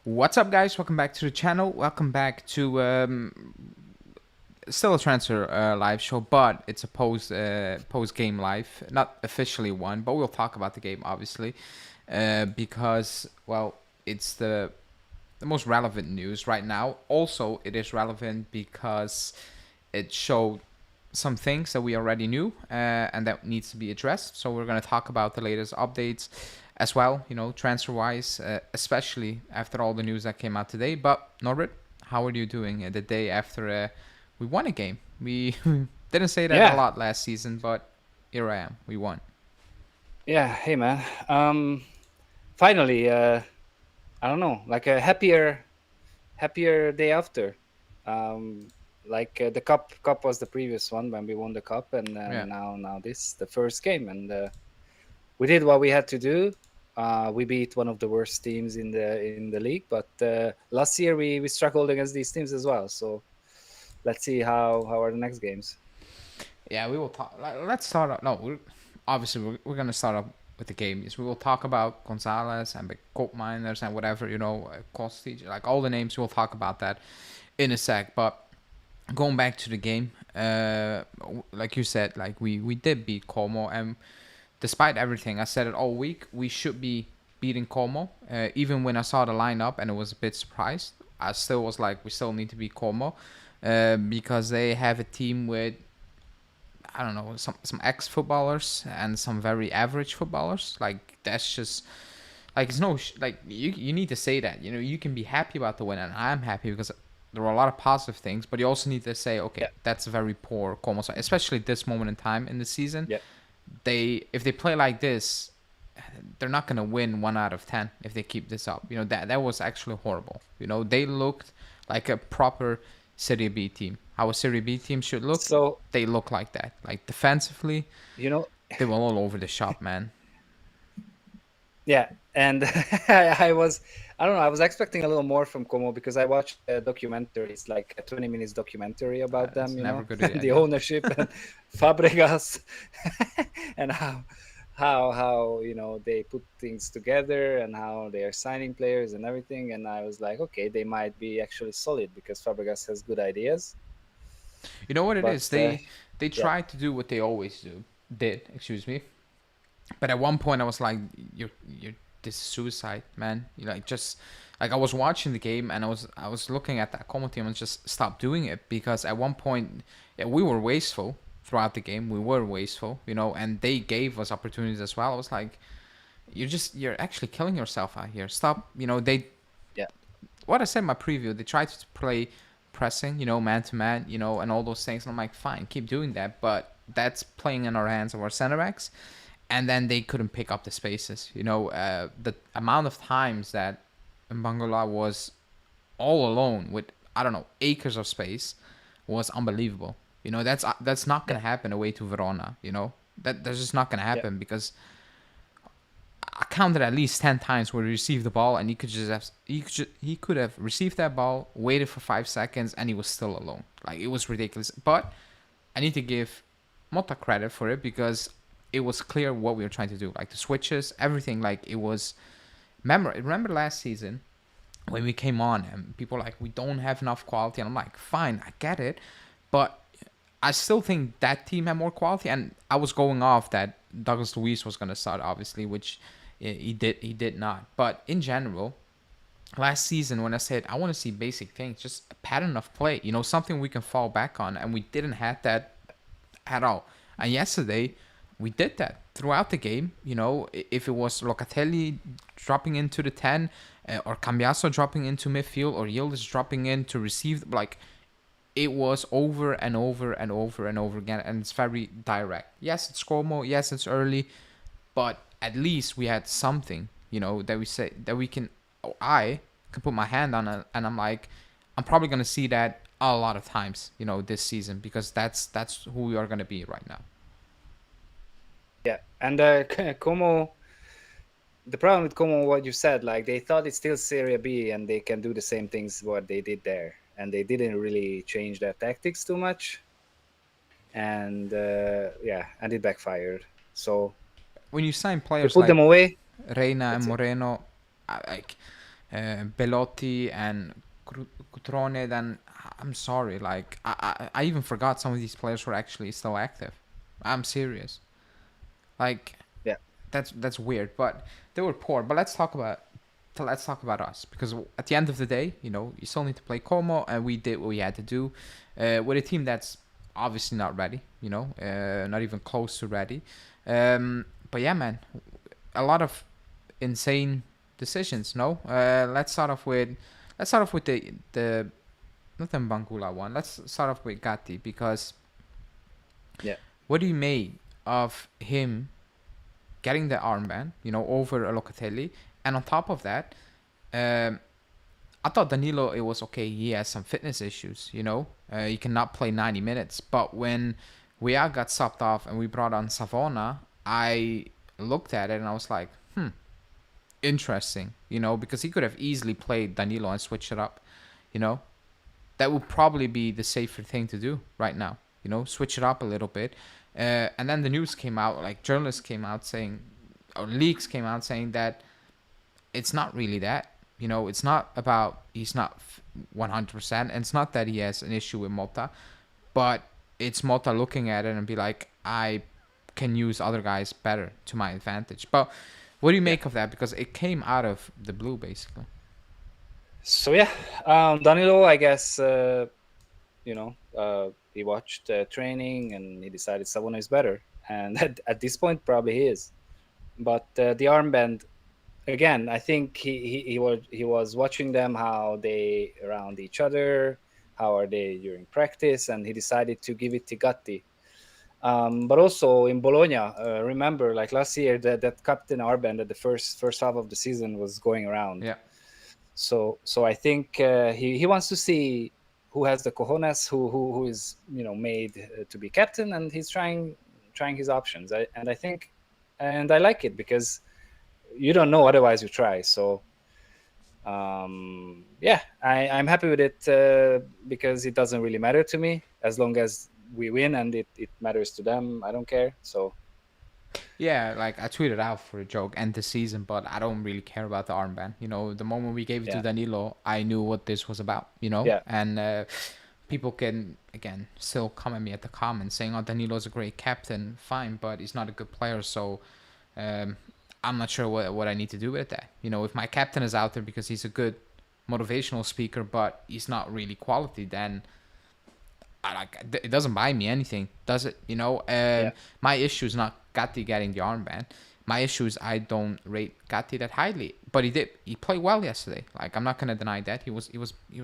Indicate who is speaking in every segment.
Speaker 1: What's up, guys? Welcome back to the channel. Welcome back to still a transfer live show, but it's a post game live, not officially one, but we'll talk about the game obviously because it's the most relevant news right now. Also, it is relevant because it showed some things that we already knew and that needs to be addressed. So we're going to talk about the latest updates as well, transfer wise, especially after all the news that came out today. But Norbert, how are you doing the day after we won a game? We didn't say that a lot last season, but here I am. We won.
Speaker 2: Yeah. Hey, man. Finally, I don't know, like a happier day after. The cup was the previous one when we won the cup, and
Speaker 1: Yeah.
Speaker 2: now this the first game, and we did what we had to do. We beat one of the worst teams in the league, but last year we struggled against these teams as well. So let's see how are the next games.
Speaker 1: Yeah, we will talk. Let's start up. No, we're gonna start up with the games. We will talk about Gonzalez and the Koopmeiners and whatever Kostic, like all the names. We'll talk about that in a sec. But going back to the game, like you said, like we did beat Como, and despite everything, I said it all week. We should be beating Como. Even when I saw the lineup and it was a bit surprised, I still was like, we still need to beat Como because they have a team with I don't know, some ex footballers and some very average footballers. Like that's just like it's no like you need to say that. You can be happy about the win, and I'm happy because there were a lot of positive things. But you also need to say, okay,
Speaker 2: Yeah.
Speaker 1: that's a very poor Como side, especially this moment in time in the season.
Speaker 2: Yeah.
Speaker 1: If they play like this, they're not gonna win 1 out of 10 if they keep this up. That was actually horrible. They looked like a proper Serie B team. How a Serie B team should look.
Speaker 2: So
Speaker 1: They look like that. Like defensively,
Speaker 2: you know,
Speaker 1: they were all over the shop, man.
Speaker 2: Yeah, and I don't know, I was expecting a little more from Como because I watched a documentary. It's like a 20 minutes documentary about them,
Speaker 1: It's never a good
Speaker 2: the
Speaker 1: idea.
Speaker 2: ownership and Fabregas, and how they put things together and how they are signing players and everything. And I was like, okay, they might be actually solid because Fabregas has good ideas.
Speaker 1: You know what it
Speaker 2: But
Speaker 1: is? They
Speaker 2: yeah,
Speaker 1: tried to do what they always did. Excuse me. But at one point, I was like, "You're this is suicide, man." Just like I was watching the game and I was looking at that Como team and just stop doing it because at one point, yeah, we were wasteful throughout the game. We were wasteful, and they gave us opportunities as well. I was like, you're actually killing yourself out here. Stop. They
Speaker 2: yeah,
Speaker 1: what I said in my preview. They tried to play pressing, man to man, and all those things. And I'm like, fine, keep doing that, but that's playing in our hands of our center backs and then they couldn't pick up the spaces. The amount of times that Bangola was all alone with I don't know acres of space was unbelievable. That's not
Speaker 2: yeah,
Speaker 1: gonna happen away to Verona. That's just not gonna
Speaker 2: yeah,
Speaker 1: happen because I counted at least 10 times where he received the ball and he could have received that ball, waited for 5 seconds, and he was still alone. Like it was ridiculous. But I need to give Motta credit for it because it was clear what we were trying to do. Like the switches, everything. Like it was. Remember last season when we came on and people were like, we don't have enough quality, and I'm like, fine, I get it, but I still think that team had more quality. And I was going off that Douglas Luiz was gonna start, obviously, which he did. He did not. But in general, last season when I said I want to see basic things, just a pattern of play, something we can fall back on, and we didn't have that at all. And yesterday, we did that throughout the game. If it was Locatelli dropping into the 10, or Cambiaso dropping into midfield, or Yildiz dropping in to receive, like, it was over and over and over and over again, and it's very direct. Yes, it's Como. Yes, it's early, but at least we had something, that we say that we can. I can put my hand on it, and I'm like, I'm probably gonna see that a lot of times, this season because that's who we are gonna be right now.
Speaker 2: yeah. And Como, the problem with Como, what you said, like they thought it's still Serie B and they can do the same things what they did there, and they didn't really change their tactics too much, and and it backfired. So
Speaker 1: When you sign
Speaker 2: we
Speaker 1: players
Speaker 2: put
Speaker 1: like
Speaker 2: them away.
Speaker 1: Reina and
Speaker 2: That's it.
Speaker 1: Moreno, like Belotti and Cutrone, then I'm sorry. Like I even forgot some of these players were actually still active. I'm serious. Like
Speaker 2: Yeah.
Speaker 1: that's weird, but they were poor. But let's talk about us, because at the end of the day, you know, you still need to play Como, and we did what we had to do with a team that's obviously not ready. You know, not even close to ready. But yeah, man, a lot of insane decisions. No, let's start off with the not the Bangula one. Let's start off with Gatti, because
Speaker 2: Yeah.
Speaker 1: what do you make of him getting the armband, you know, over Locatelli, and on top of that, um, I thought Danilo, it was okay. He has some fitness issues, you know. He cannot play 90 minutes. But when we all got subbed off and we brought on Savona, I looked at it and I was like, interesting, you know, because he could have easily played Danilo and switched it up, you know. That would probably be the safer thing to do right now, you know, switch it up a little bit. And then the news came out, like journalists came out saying, or leaks came out saying that it's not really that. You know, it's not about he's not 100%, and it's not that he has an issue with Motta, but it's Motta looking at it and be like, I can use other guys better to my advantage. But what do you make of that? Because it came out of the blue, basically.
Speaker 2: So yeah, Danilo, I guess, he watched training and he decided Savona is better, and at this point probably he is. But the armband, again, I think he was watching them, how they around each other, how are they during practice, and he decided to give it to Gatti. But also in Bologna, remember, like last year, that captain armband at the first half of the season was going around.
Speaker 1: Yeah.
Speaker 2: So I think he wants to see who has the cojones, who is, you know, made to be captain, and he's trying his options. I think, and I like it, because you don't know, otherwise you try. So yeah, I'm happy with it, because it doesn't really matter to me, as long as we win and it matters to them. I don't care. So
Speaker 1: Yeah, like I tweeted out for a joke, end the season, but I don't really care about the armband. You know, the moment we gave it to Danilo, I knew what this was about, you know?
Speaker 2: Yeah.
Speaker 1: And people can, again, still come at me at the comments saying, oh, Danilo's a great captain. Fine, but he's not a good player, so I'm not sure what I need to do with that. You know, if my captain is out there because he's a good motivational speaker, but he's not really quality, then it doesn't buy me anything, does it? You know, my issue is not Gatti getting the armband. My issue is I don't rate Gatti that highly, but he did. He played well yesterday. Like, I'm not gonna deny that he was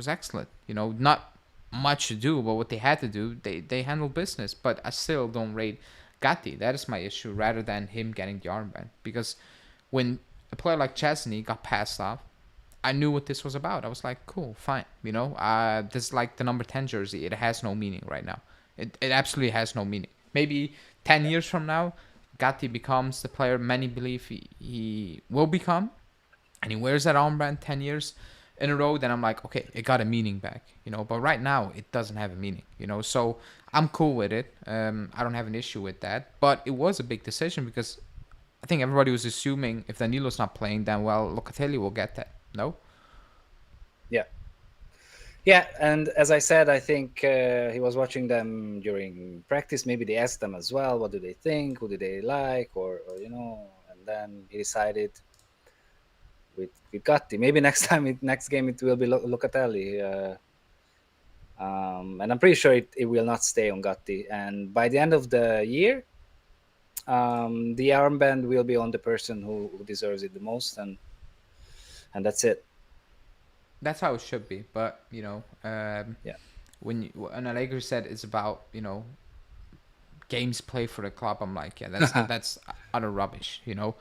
Speaker 1: excellent. You know, not much to do, but what they had to do, they handled business. But I still don't rate Gatti. That is my issue, rather than him getting the armband. Because when a player like Chesney got passed off, I knew what this was about. I was like, cool, fine. You know, this is like the number 10 jersey. It has no meaning right now. It absolutely has no meaning. Maybe 10 years from now, Gatti becomes the player many believe he will become, and he wears that armband 10 years in a row, then I'm like, okay, it got a meaning back, you know. But right now, it doesn't have a meaning, you know. So I'm cool with it. I don't have an issue with that. But it was a big decision, because I think everybody was assuming if Danilo's not playing, then, well, Locatelli will get that. No?
Speaker 2: Yeah, and as I said, I think he was watching them during practice. Maybe they asked them as well, what do they think, who do they like, or you know, and then he decided with Gatti. Maybe next game it will be Locatelli. And I'm pretty sure it will not stay on Gatti. And by the end of the year, the armband will be on the person who deserves it the most, and that's it.
Speaker 1: That's how it should be. But, you know, when Allegri said it's about, you know, games played for the club, I'm like, yeah, that's utter rubbish, you know.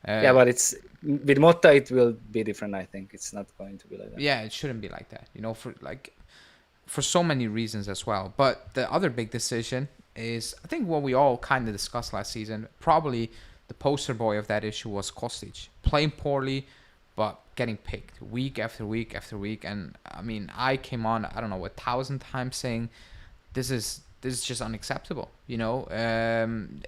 Speaker 2: Yeah, but it's with Motta, it will be different. I think it's not going to be like that.
Speaker 1: Yeah, it shouldn't be like that, you know, for so many reasons as well. But the other big decision is, I think, what we all kind of discussed last season. Probably the poster boy of that issue was Kostic, playing poorly, but getting picked week after week after week. And I mean, I came on, I don't know, 1,000 times saying this is just unacceptable. You know,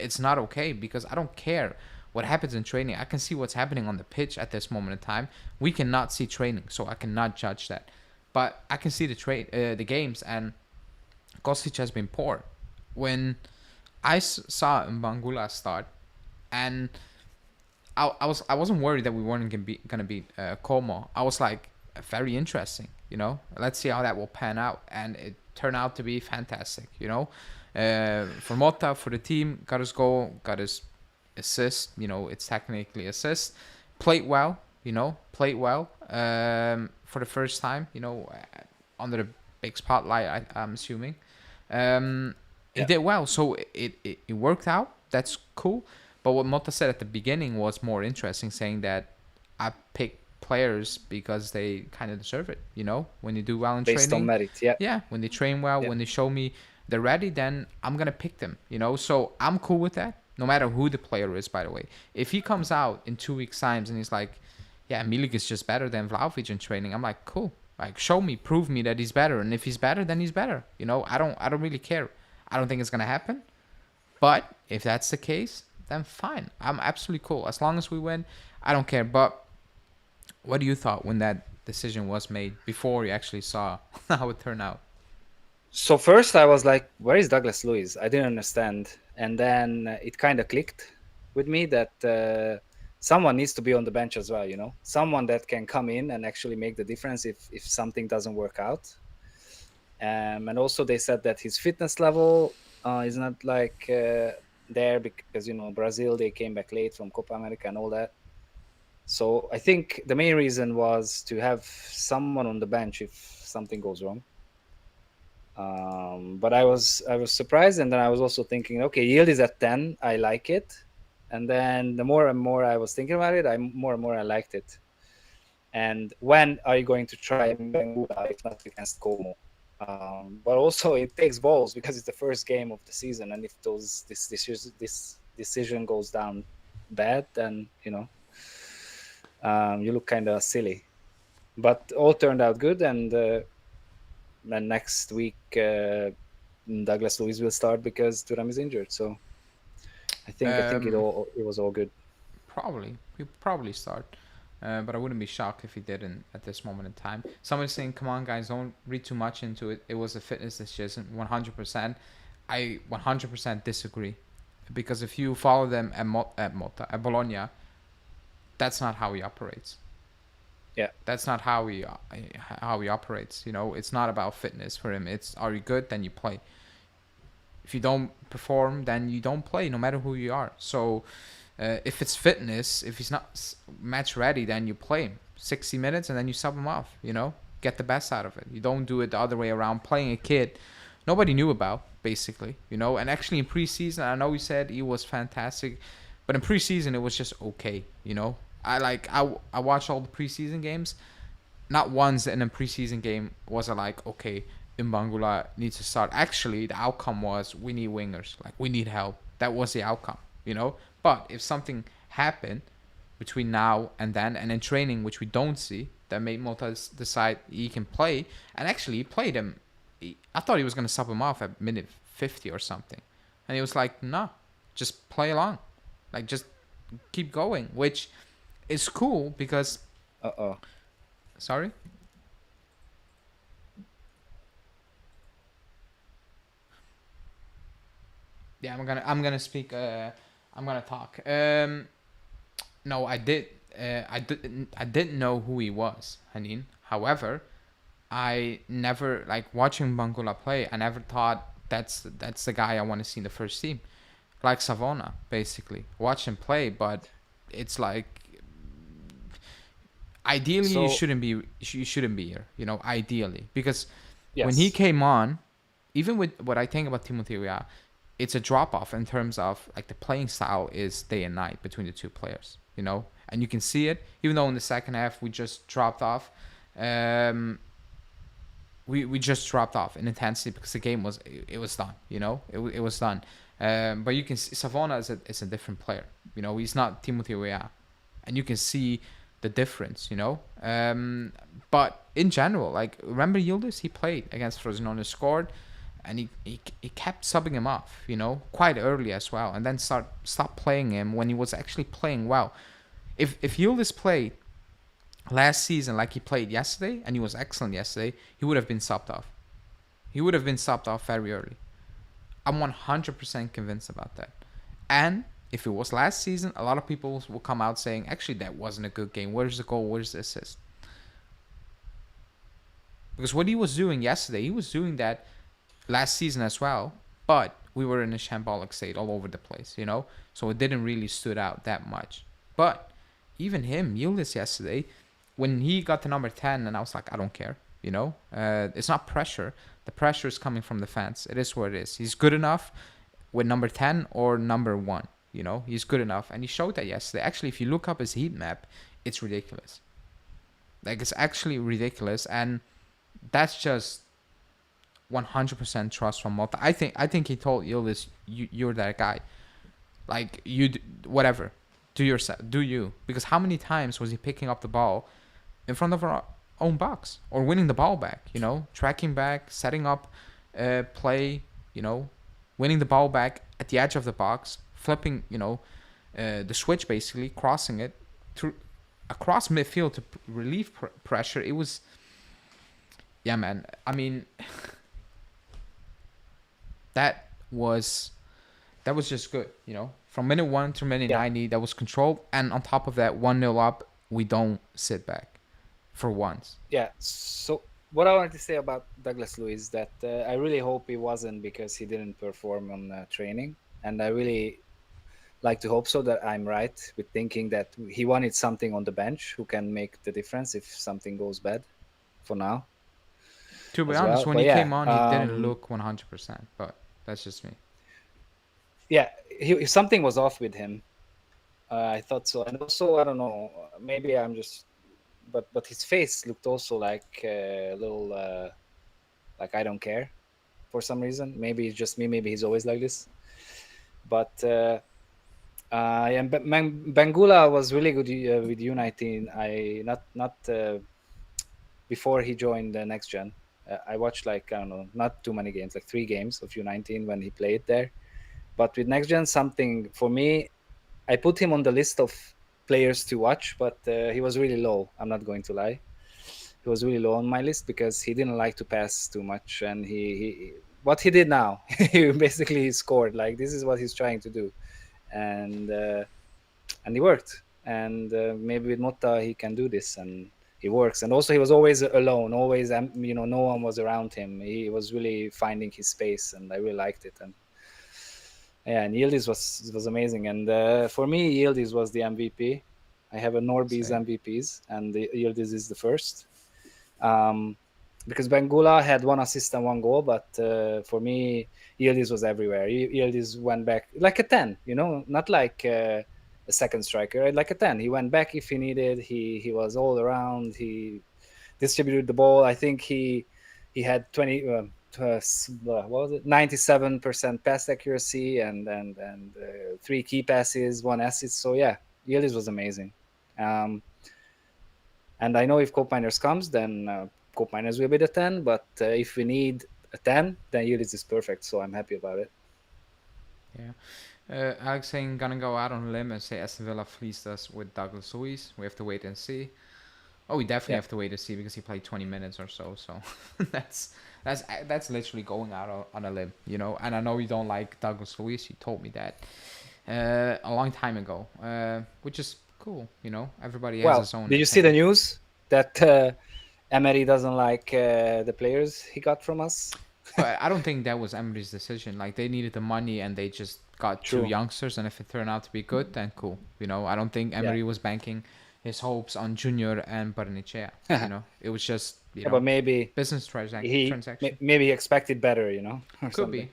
Speaker 1: it's not okay, because I don't care what happens in training. I can see what's happening on the pitch at this moment in time. We cannot see training, so I cannot judge that. But I can see the games, and Kostic has been poor. When I saw Mbangula start, and I wasn't worried that we weren't gonna beat Como. I was like, very interesting, you know. Let's see how that will pan out, and it turned out to be fantastic, you know. For Motta, for the team, got his goal, got his assist. You know, it's technically assist. Played well, you know, for the first time, you know, under the big spotlight. I'm assuming. He did well, so it worked out. That's cool. But what Motta said at the beginning was more interesting, saying that I pick players because they kind of deserve it. You know, when you do well in
Speaker 2: based
Speaker 1: training,
Speaker 2: on merit. Yeah.
Speaker 1: yeah, when they train well, when they show me they're ready, then I'm gonna pick them. You know, so I'm cool with that. No matter who the player is, by the way. If he comes out in 2 weeks' times and he's like, yeah, Milik is just better than Vlahovic in training, I'm like, cool. Like, show me, prove me that he's better. And if he's better, then he's better. You know, I don't really care. I don't think it's gonna happen. But if that's the case, then fine. I'm absolutely cool. As long as we win, I don't care. But what do you thought when that decision was made before you actually saw how it turned out?
Speaker 2: So first I was like, where is Douglas Luiz? I didn't understand. And then it kind of clicked with me that someone needs to be on the bench as well, you know? Someone that can come in and actually make the difference if something doesn't work out. And also they said that his fitness level is not like there because, you know, Brazil, they came back late from Copa America and all that. So I think the main reason was to have someone on the bench if something goes wrong. But I was surprised, and then I was also thinking, okay, yield is at 10. I like it. And then the more and more I was thinking about it, more and more I liked it. And when are you going to try Mbangula if not against Como? But also it takes balls because it's the first game of the season, and if this decision goes down bad, then you know you look kind of silly. But all turned out good, and then next week Douglas Luiz will start because Thuram is injured. So I think it was all good.
Speaker 1: He'll probably start. But I wouldn't be shocked if he didn't at this moment in time. Somebody's saying, come on, guys, don't read too much into it. It was a fitness decision, 100%. I 100% disagree. Because if you follow them at Bologna, that's not how he operates.
Speaker 2: Yeah.
Speaker 1: That's not how he operates. You know, it's not about fitness for him. It's, are you good? Then you play. If you don't perform, then you don't play, no matter who you are. So... if it's fitness, if he's not match ready, then you play him 60 minutes and then you sub him off, you know, get the best out of it. You don't do it the other way around, playing a kid nobody knew about, basically, you know. And actually in preseason, I know we said he was fantastic, but in preseason it was just okay, you know. I watched all the preseason games. Not once in a preseason game was I like, okay, Mbangula needs to start. Actually, the outcome was we need wingers, like we need help. That was the outcome, you know. But if something happened between now and then, and in training, which we don't see, that made Motta decide he can play, and actually he played him. I thought he was going to sub him off at minute 50 or something. And he was like, no, just play along. Like, just keep going, which is cool because... Sorry? Yeah, I'm gonna speak... I'm gonna talk. No, I didn't know who he was, Hanin. However, I never, like, watching Mbangula play, I never thought that's the guy I want to see in the first team. Like Savona, basically. Watch him play, but it's like ideally you shouldn't be here, you know, ideally. Because when he came on, even with what I think about Timothy Weah, it's a drop-off in terms of, like, the playing style is day and night between the two players, you know? And you can see it, even though in the second half we just dropped off. We just dropped off in intensity because the game was done, you know? It was done. But you can see Savona is a different player, you know? He's not Timothy Weah. And you can see the difference, you know? But in general, like, remember Yildiz? He played against Frosinone, scored. and he kept subbing him off, quite early as well, and then stopped playing him when he was actually playing well. If Yildiz played last season like he played yesterday, and he was excellent yesterday, he would have been subbed off. He would have been subbed off very early. I'm 100% convinced about that. And if it was last season, a lot of people will come out saying, actually, that wasn't a good game. Where's the goal? Where's the assist? Because what he was doing yesterday, he was doing that last season as well. But we were in a shambolic state all over the place, So it didn't really stood out that much. But even him, Yildiz yesterday, when he got to number 10, and I was like, I don't care, It's not pressure. The pressure is coming from the fans. It is what it is. He's good enough with number 10 or number 1, He's good enough. And he showed that yesterday. Actually, if you look up his heat map, it's ridiculous. Like, it's actually ridiculous. And that's just 100% trust from Motta. I think he told Yildiz, you're that guy. Like, whatever. Do you. Because how many times was he picking up the ball in front of our own box or winning the ball back, tracking back, setting up play, winning the ball back at the edge of the box, flipping, the switch, basically crossing it through across midfield to relieve pressure. It was, yeah, man. I mean, that was just good, From minute 1 to minute 90, that was control. And on top of that, 1-0 up, we don't sit back. For once.
Speaker 2: Yeah. So what I wanted to say about Douglas Luiz, that I really hope he wasn't because he didn't perform on training, and I really like to hope so that I'm right with thinking that he wanted something on the bench who can make the difference if something goes bad. For now.
Speaker 1: To be honest, when he came on, he didn't look 100%, but that's just me.
Speaker 2: Yeah, something was off with him. I thought so, and also I don't know. Maybe I'm just. But his face looked also like a little like I don't care for some reason. Maybe it's just me. Maybe he's always like this. But Bangula was really good with U19. I not before he joined the next gen. I watched like I don't know, not too many games, like 3 games of U19 when he played there. But with next gen, something for me, I put him on the list of players to watch, but he was really low. I'm not going to lie. He was really low on my list because he didn't like to pass too much, and he what he did now, he basically scored. Like, this is what he's trying to do, and he worked. And maybe with Motta he can do this, and he works. And also he was always alone, always no one was around him. He was really finding his space, and I really liked it. And yeah, and Yildiz was amazing. And for me, Yildiz was the MVP. I have a Norby's MVPs, and Yildiz is the first. Because Bangula had 1 assist and 1 goal, but for me, Yildiz was everywhere. Yildiz went back like a 10, not like a second striker, like a 10. He went back if he needed. He was all around. He distributed the ball. I think he had 20. What was it? 97% pass accuracy and 3 key passes, 1 assist. So yeah, Yildiz was amazing. And I know if Koopmeiners comes, then Koopmeiners will be the 10. But if we need a 10, then Yildiz is perfect. So I'm happy about it.
Speaker 1: Yeah. Alex saying gonna go out on a limb and say Aston Villa fleeced us with Douglas Luiz. We have to wait and see. Oh, we definitely have to wait and see because he played 20 minutes or so. So that's literally going out on a limb, And I know you don't like Douglas Luiz. You told me that a long time ago, which is cool, Everybody has his own.
Speaker 2: Did you see the news that Emery doesn't like the players he got from us?
Speaker 1: But I don't think that was Emery's decision. Like, they needed the money and they just got 2 youngsters, and if it turned out to be good, then cool. I don't think Emery was banking his hopes on Junior and Barnechea. It was just
Speaker 2: but maybe
Speaker 1: business transaction.
Speaker 2: Maybe he expected better,
Speaker 1: Could be.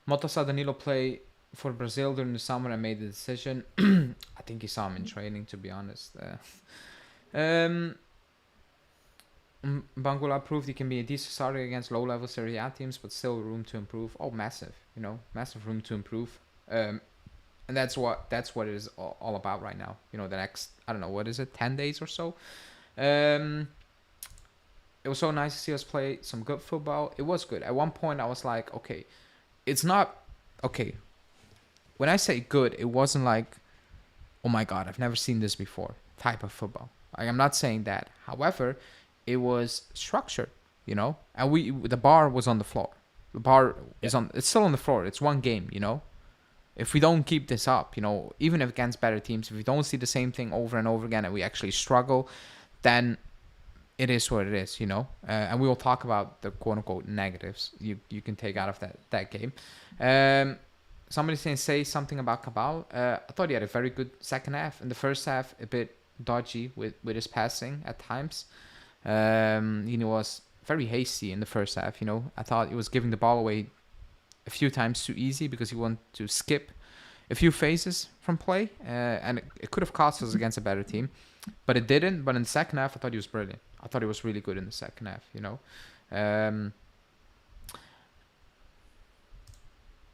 Speaker 1: Motta saw Danilo play for Brazil during the summer and made the decision. I think he saw him in training, to be honest. Bangula proved he can be a decent starter against low-level Serie A teams, but still room to improve. Oh, massive, massive room to improve. And that's what it is all about right now. The next, I don't know, what is it, 10 days or so? it was so nice to see us play some good football. It was good. At one point, I was like, okay, it's not okay. When I say good, it wasn't like, oh my god, I've never seen this before type of football. Like, I'm not saying that. However, it was structured, you know, and the bar was on the floor. The bar is on. It's still on the floor. It's one game, you know. If we don't keep this up, you know, even if against better teams, if we don't see the same thing over and over again, and we actually struggle, then it is what it is, you know. And we will talk about the quote unquote negatives you can take out of that game. Somebody say something about Cabal. I thought he had a very good second half. In the first half, a bit dodgy with his passing at times. He was very hasty in the first half. You know, I thought he was giving the ball away a few times too easy because he wanted to skip a few phases from play, and it could have cost us against a better team, but it didn't. But in the second half, I thought he was brilliant. I thought he was really good in the second half. You know.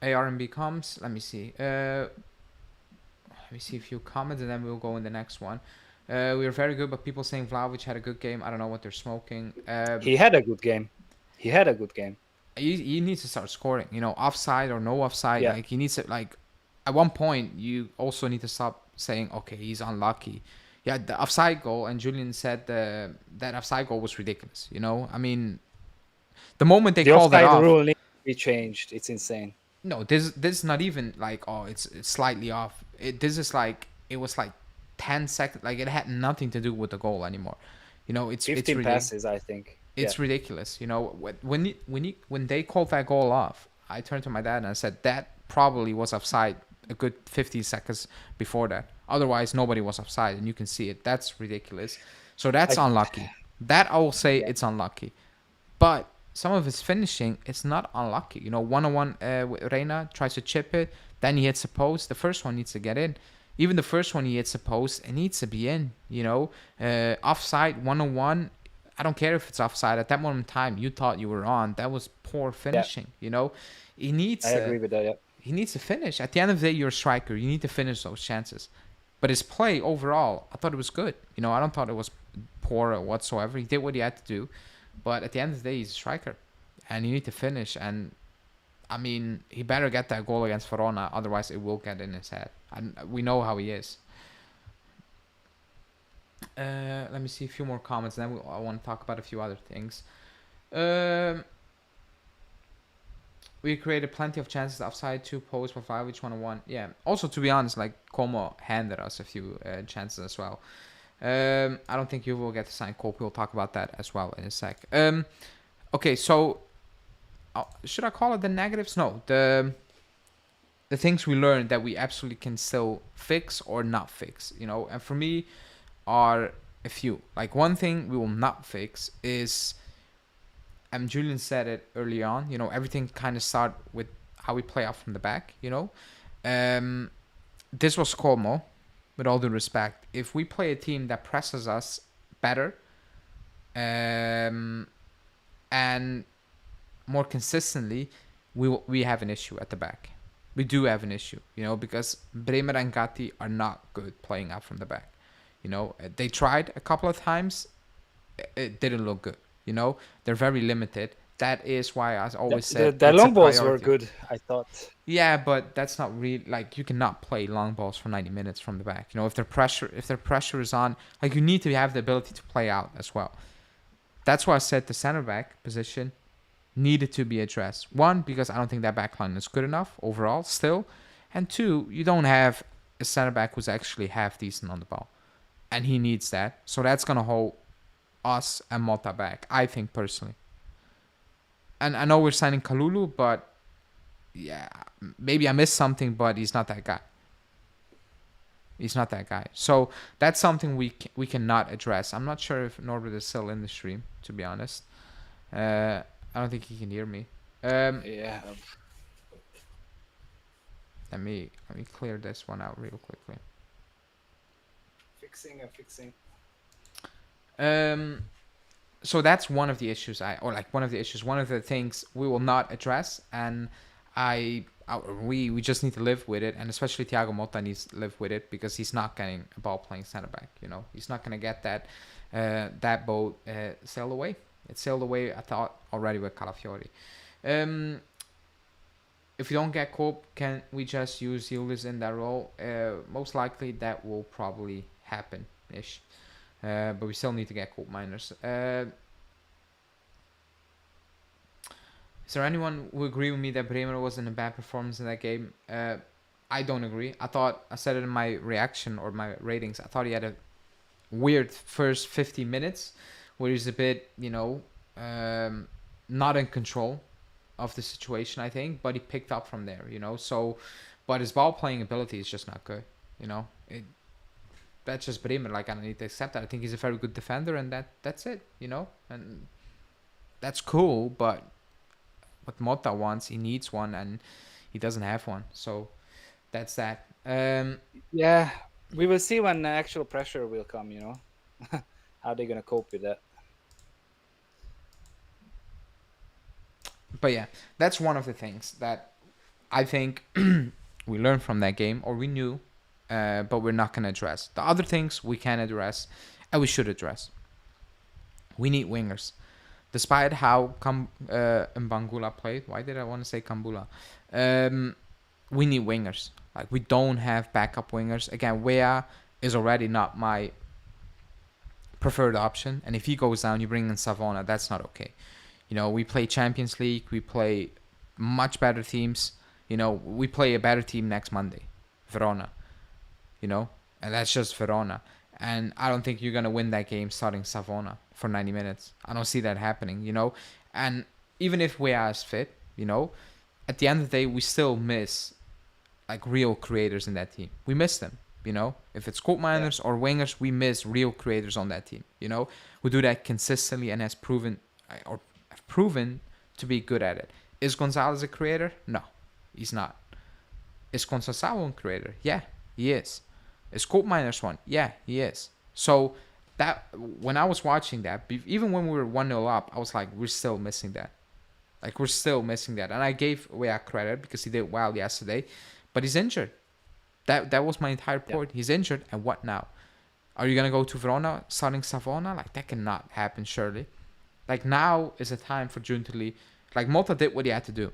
Speaker 1: ARMB comes. Let me see. Let me see a few comments, and then we'll go in the next one. We were very good, but people saying Vlahovic had a good game. I don't know what they're smoking.
Speaker 2: He had a good game.
Speaker 1: He needs to start scoring. You know, offside or no offside.
Speaker 2: Yeah.
Speaker 1: Like, he needs to, like, at one point you also need to stop saying, okay, he's unlucky. Yeah, the offside goal, and Julian said that offside goal was ridiculous. You know, I mean, the moment they called it off,
Speaker 2: the rule needs to be changed. It's insane.
Speaker 1: No, this is not even like, oh, it's slightly off. This is like, it was like 10 seconds. Like, it had nothing to do with the goal anymore. You know, it's
Speaker 2: 15 passes, I think.
Speaker 1: It's ridiculous. You know, when they called that goal off, I turned to my dad and I said that probably was offside a good 50 seconds before that. Otherwise, nobody was offside, and you can see it. That's ridiculous. So that's unlucky. That I will say it's unlucky. But some of his finishing, it's not unlucky. You know, one-on-one with Reina, tries to chip it, then he hits the post. The first one needs to get in. Even the first one he hits the post, it needs to be in, you know. Offside, one-on-one, I don't care if it's offside. At that moment in time, you thought you were on. That was poor finishing, you know. I
Speaker 2: agree with that,
Speaker 1: He needs to finish. At the end of the day, you're a striker. You need to finish those chances. But his play overall, I thought it was good. You know, I don't thought it was poor whatsoever. He did what he had to do. But at the end of the day, he's a striker. And you need to finish. And, I mean, he better get that goal against Verona. Otherwise, it will get in his head. And we know how he is. Let me see a few more comments. And then I want to talk about a few other things. We created plenty of chances offside, 2 posts for 5, each 1-on-1. Yeah. Also, to be honest, like, Como handed us a few chances as well. I don't think you will get to sign Koop. We'll talk about that as well in a sec. Okay, so should I call it the negatives? No, the things we learned that we absolutely can still fix or not fix, you know. And for me, are a few. Like, one thing we will not fix is, and Julian said it early on, you know, everything kind of start with how we play out from the back, you know. This was Como, with all due respect. If we play a team that presses us better and more consistently, we have an issue at the back. We do have an issue, you know, because Bremer and Gatti are not good playing out from the back. You know, they tried a couple of times. It didn't look good. You know, they're very limited. That is why I always said
Speaker 2: the long balls were good, I thought.
Speaker 1: Yeah, but that's not really, like, you cannot play long balls for 90 minutes from the back. You know, if their pressure is on, like, you need to have the ability to play out as well. That's why I said the center back position needed to be addressed. One, because I don't think that back line is good enough overall still. And two, you don't have a center back who's actually half decent on the ball. And he needs that. So that's going to hold us and Motta back, I think, personally. And I know we're signing Kalulu, but yeah, maybe I missed something, but he's not that guy. He's not that guy. So that's something we cannot address. I'm not sure if Norbert is still in the stream, to be honest. I don't think he can hear me.
Speaker 2: Yeah.
Speaker 1: Let me clear this one out real quickly.
Speaker 2: Fixing.
Speaker 1: So that's one of the issues one of the things we will not address, and we just need to live with it, and especially Thiago Motta needs to live with it, because he's not getting a ball playing center back. You know, he's not going to get that boat sail away. It sailed away, I thought, already with Calafiori. If we don't get Cope, can we just use Yildiz in that role? Most likely that will probably happen-ish. But we still need to get Koopmeiners. Is there anyone who agree with me that Bremer was in a bad performance in that game? I don't agree. I said it in my reaction or my ratings. I thought he had a weird first 50 minutes where he's a bit, not in control of the situation, I think, but he picked up from there, So, but his ball playing ability is just not good, That's just Bremer. Like, I don't need to accept that. I think he's a very good defender, and that's it, And that's cool, but what Motta wants, he needs one, and he doesn't have one. So that's that.
Speaker 2: Yeah, we will see when actual pressure will come. How they're gonna cope with that.
Speaker 1: But yeah, that's one of the things that I think we learned from that game, or we knew, but we're not gonna address. The other things we can address, and we should address. We need wingers. Despite how Mbangula played, why did I want to say Kambula? We need wingers. Like, we don't have backup wingers. Again, Wea is already not my preferred option. And if he goes down, you bring in Savona. That's not okay. We play Champions League. We play much better teams. We play a better team next Monday. Verona. And that's just Verona. And I don't think you're going to win that game starting Savona for 90 minutes. I don't see that happening, And even if Wea is fit, at the end of the day, we still miss, like, real creators in that team. We miss them, If it's Koopmeiners or wingers, we miss real creators on that team, Who do that consistently and have proven to be good at it. Is Gonzalez a creator? No, he's not. Is Conceição a creator? Yeah, he is. Is Koopmeiners one? Yeah, he is. So that when I was watching that, even when we were 1-0 up, I was like, we're still missing that. Like, we're still missing that. And I gave Wea credit because he did well yesterday, but he's injured. That was my entire point. Yeah. He's injured, and what now? Are you gonna go to Verona starting Savona? Like, that cannot happen, surely. Like, now is a time for Giuntoli. Like, Motta did what he had to do.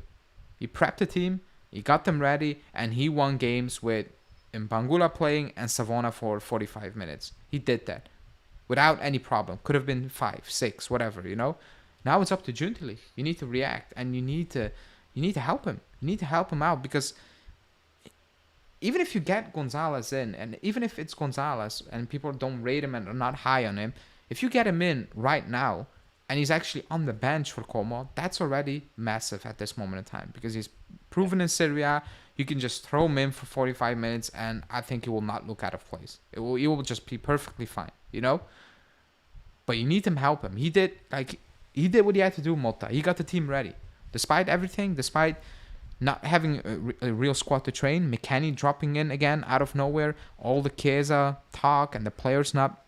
Speaker 1: He prepped the team, he got them ready, and he won games with Mbangula playing and Savona for 45 minutes. He did that without any problem. Could have been 5, 6, whatever, Now it's up to Giuntoli. You need to react, and you need to help him. You need to help him out, because even if you get Gonzalez in, and even if it's Gonzalez and people don't rate him and are not high on him, if you get him in right now and he's actually on the bench for Como, that's already massive at this moment in time, because he's proven in Serie. You can just throw him in for 45 minutes, and I think he will not look out of place. He will just be perfectly fine, But you need to help him. He did what he had to do, Motta. He got the team ready. Despite everything, despite not having a real squad to train, McKennie dropping in again out of nowhere, all the Chiesa talk and the players not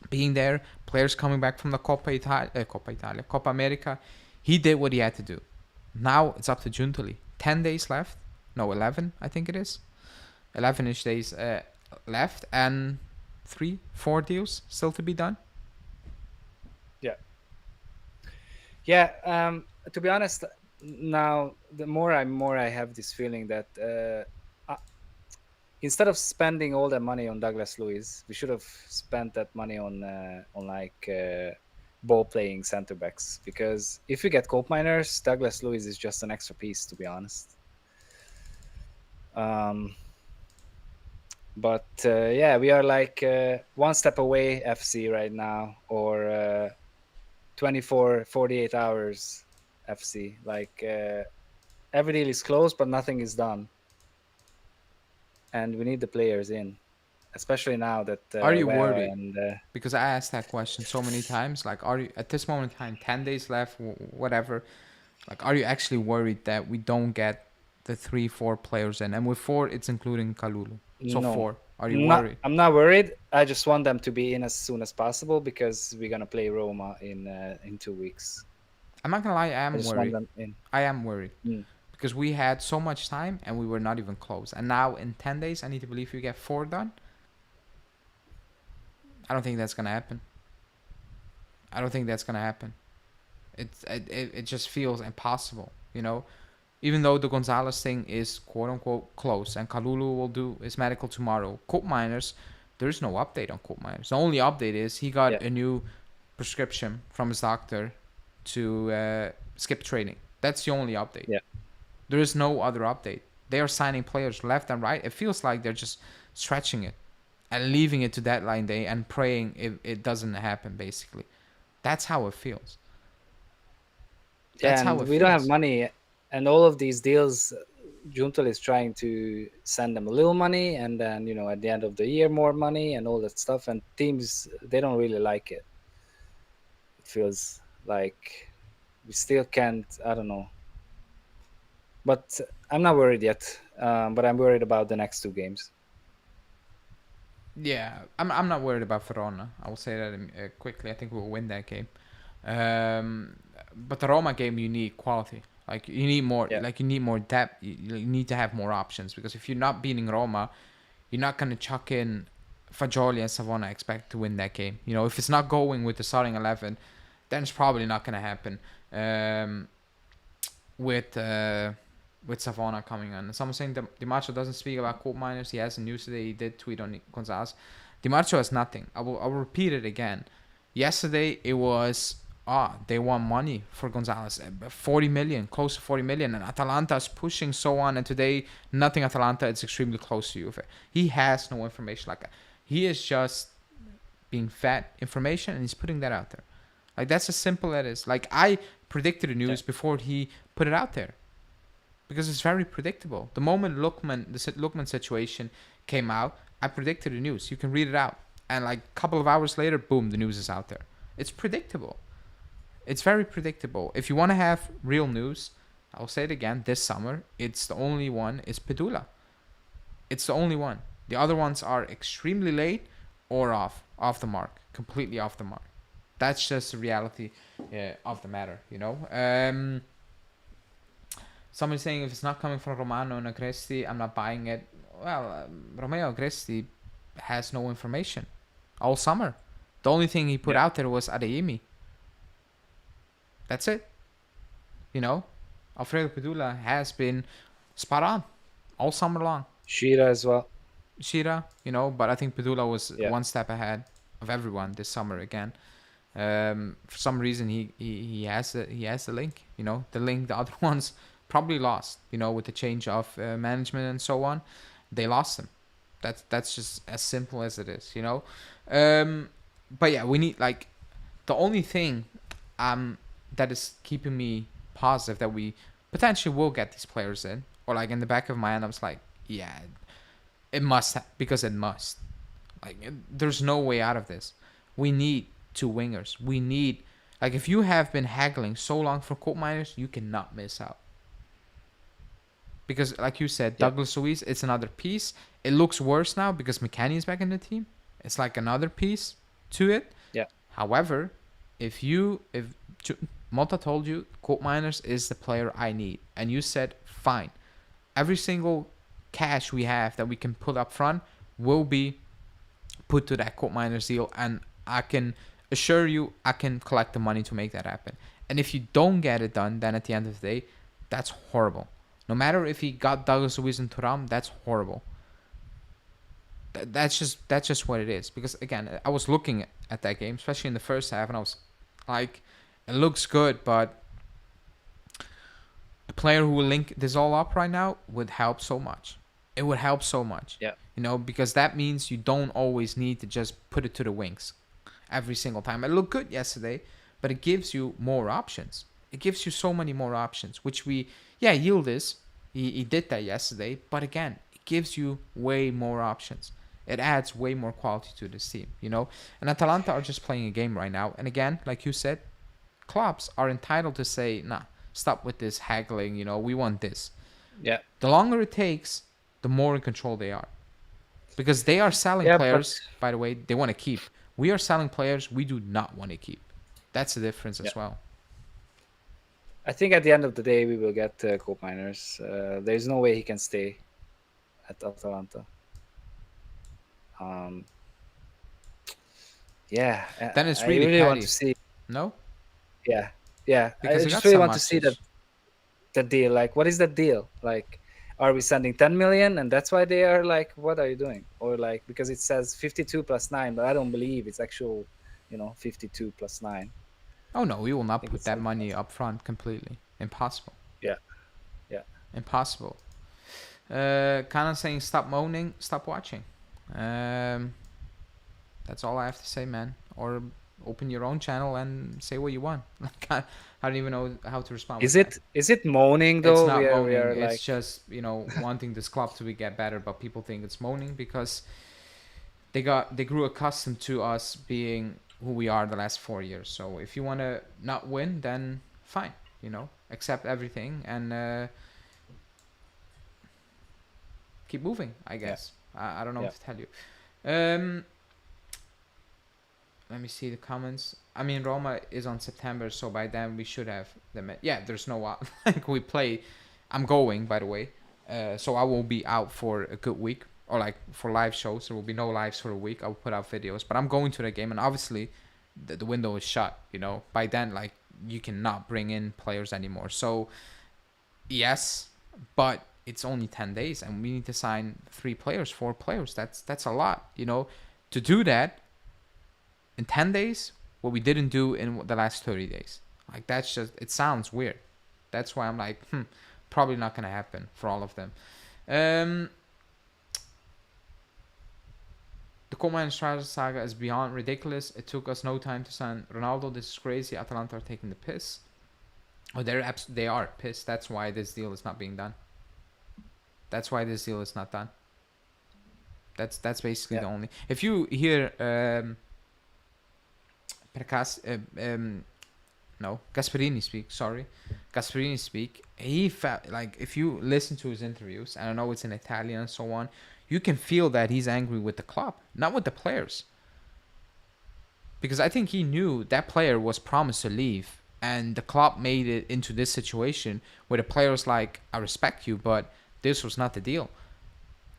Speaker 1: being there, players coming back from the Coppa America, he did what he had to do. Now it's up to Giuntoli. 10 days left. No, 11, I think it is. 11-ish days left, and 3-4 deals still to be done.
Speaker 2: Yeah. To be honest, now the more I have this feeling that instead of spending all that money on Douglas Luiz, we should have spent that money on ball playing center backs, because if you get Koopmeiners, Douglas Luiz is just an extra piece, to be honest. But we are like one step away FC right now, or 48 hours FC. Like, every deal is closed, but nothing is done, and we need the players in, especially now that
Speaker 1: are you worried? Because I asked that question so many times. Like, are you at this moment in time, 10 days left, whatever, like, are you actually worried that we don't get the 3-4 players in? And with 4, it's including Kalulu. So no. 4. Are you worried?
Speaker 2: I'm not worried. I just want them to be in as soon as possible, because we're gonna play Roma in 2 weeks.
Speaker 1: I'm not gonna lie, I am worried. Because we had so much time and we were not even close. And now in 10 days, I need to believe you get 4 done. I don't think that's gonna happen. It just feels impossible, you know. Even though the Gonzalez thing is quote unquote close and Kalulu will do his medical tomorrow, Koopmeiners, there's no update on Koopmeiners. The only update is he got
Speaker 2: Yeah.
Speaker 1: a new prescription from his doctor to skip training. That's the only update.
Speaker 2: Yeah.
Speaker 1: There is no other update. They are signing players left and right. It feels like they're just stretching it and leaving it to deadline day and praying it doesn't happen, basically. That's how it feels. That's
Speaker 2: Yeah,
Speaker 1: how
Speaker 2: and
Speaker 1: it
Speaker 2: we don't have
Speaker 1: feels.
Speaker 2: money, and all of these deals, Giuntoli is trying to send them a little money, and then at the end of the year more money and all that stuff. And teams, they don't really like it. It feels like we still can't. I don't know, but I'm not worried yet. But I'm worried about the next two games.
Speaker 1: Yeah, I'm not worried about Verona. I will say that quickly. I think we'll win that game. But the Roma game, you need quality. Like you need more.
Speaker 2: Yeah.
Speaker 1: Like you need more depth. You need to have more options because if you're not beating Roma, you're not gonna chuck in Fagioli and Savona expect to win that game. You know, if it's not going with the starting 11, then it's probably not gonna happen. With Savona coming on. Someone saying that Dimacho doesn't speak about Koopmeiners. He hasn't used it. He did tweet on Gonzalez. Dimacho has nothing. I will repeat it again. Yesterday it was they want money for Gonzalez, 40 million, close to 40 million, and Atalanta is pushing so on. And today nothing Atalanta. It's extremely close to Juve. He has no information like that. He is just being fed information and he's putting that out there. Like that's as simple as it is. Like I predicted the news before he put it out there because it's very predictable. The moment the Lookman situation came out, I predicted the news. You can read it out, and like a couple of hours later, boom, the news is out there. It's predictable. It's very predictable. If you want to have real news, I'll say it again. This summer, it's the only one. Is Pedula. It's the only one. The other ones are extremely late or off the mark, completely off the mark. That's just the reality of the matter, you know. Somebody's saying if it's not coming from Romano and Agresti, I'm not buying it. Well, Romeo Agresti has no information all summer. The only thing he put out there was Adeyemi. That's it. You know, Alfredo Pedula has been spot on all summer long.
Speaker 2: Shearer as well.
Speaker 1: Shearer, you know, but I think Pedula was one step ahead of everyone this summer again. For some reason he has the link, you know, the other ones probably lost, you know, with the change of management and so on. They lost them. That's just as simple as it is, you know. But yeah, we need like the only thing that is keeping me positive that we potentially will get these players in, or like in the back of my mind I was like, yeah, it must because it must. Like there's no way out of this. We need two wingers. We need, like, if you have been haggling so long for Koopmeiners, you cannot miss out. Because, like you said, Douglas Luiz, it's another piece. It looks worse now because McKennie is back in the team. It's like another piece to it.
Speaker 2: Yeah.
Speaker 1: However, if Motta told you Koopmeiners is the player I need, and you said, fine, every single cash we have that we can put up front will be put to that Koopmeiners deal, and I can assure you I can collect the money to make that happen. And if you don't get it done, then at the end of the day, that's horrible. No matter if he got Douglas Luiz and Thuram, that's horrible. That's just what it is. Because again, I was looking at that game, especially in the first half, and I was like, it looks good, but a player who will link this all up right now would help so much. It would help so much.
Speaker 2: Yeah.
Speaker 1: You know, because that means you don't always need to just put it to the wings every single time. It looked good yesterday, but it gives you more options. It gives you so many more options, which Yildiz, he did that yesterday, but again, it gives you way more options. It adds way more quality to this team, you know? And Atalanta are just playing a game right now. And again, like you said, clubs are entitled to say, nah, stop with this haggling, you know, we want this.
Speaker 2: Yeah.
Speaker 1: The longer it takes, the more in control they are. Because they are selling players, by the way, they want to keep. We are selling players we do not want to keep. That's the difference as well.
Speaker 2: I think at the end of the day, we will get Koopmeiners. There's no way he can stay at Atalanta. Yeah.
Speaker 1: Then it's really
Speaker 2: I really
Speaker 1: petty.
Speaker 2: want to see.
Speaker 1: No?
Speaker 2: Yeah. Yeah, I
Speaker 1: because they
Speaker 2: just
Speaker 1: got
Speaker 2: really
Speaker 1: some
Speaker 2: want to see
Speaker 1: masters.
Speaker 2: the deal. Like, what is the deal? Like, are we sending 10 million, and that's why they are like, what are you doing? Or like, because it says 52 plus 9, but I don't believe it's actual, 52 plus 9.
Speaker 1: Oh no, we will
Speaker 2: I
Speaker 1: not
Speaker 2: think
Speaker 1: put
Speaker 2: it's
Speaker 1: that
Speaker 2: something
Speaker 1: money
Speaker 2: else.
Speaker 1: up front completely. Impossible.
Speaker 2: Yeah, yeah.
Speaker 1: Impossible. Kind of saying stop moaning, stop watching. Um, that's all I have to say, man. Or open your own channel and say what you want. I don't even know how to respond with
Speaker 2: Is
Speaker 1: that.
Speaker 2: it moaning
Speaker 1: It's
Speaker 2: though?
Speaker 1: not
Speaker 2: We
Speaker 1: moaning.
Speaker 2: are
Speaker 1: It's
Speaker 2: like,
Speaker 1: just wanting this club to get better, but people think it's moaning because they grew accustomed to us being who we are the last 4 years. So if you want to not win, then fine. Accept everything and keep moving. I
Speaker 2: yeah,
Speaker 1: guess I don't know
Speaker 2: yeah.
Speaker 1: what to tell you. Um, Let me see the comments. I mean, Roma is on September, so by then we should have them. Yeah, there's no like we play. I'm going, by the way, so I will be out for a good week, or like for live shows. There will be no lives for a week. I'll put out videos, but I'm going to the game, and obviously, the window is shut. By then, like you cannot bring in players anymore. So yes, but it's only 10 days, and we need to sign 3 players, 4 players. That's a lot. To do that in 10 days what we didn't do in the last 30 days. Like, that's just, it sounds weird. That's why I'm like, probably not going to happen for all of them. The Koopmeiners saga is beyond ridiculous. It took us no time to sign Ronaldo. This is crazy. Atalanta are taking the piss. Oh, they are pissed. That's why this deal is not being done. That's why this deal is not done. That's basically the only. If you hear Gasperini speak. Sorry, Gasperini speak. He felt like, if you listen to his interviews, and I know it's in Italian and so on, you can feel that he's angry with the club, not with the players. Because I think he knew that player was promised to leave, and the club made it into this situation where the player's like, I respect you, but this was not the deal.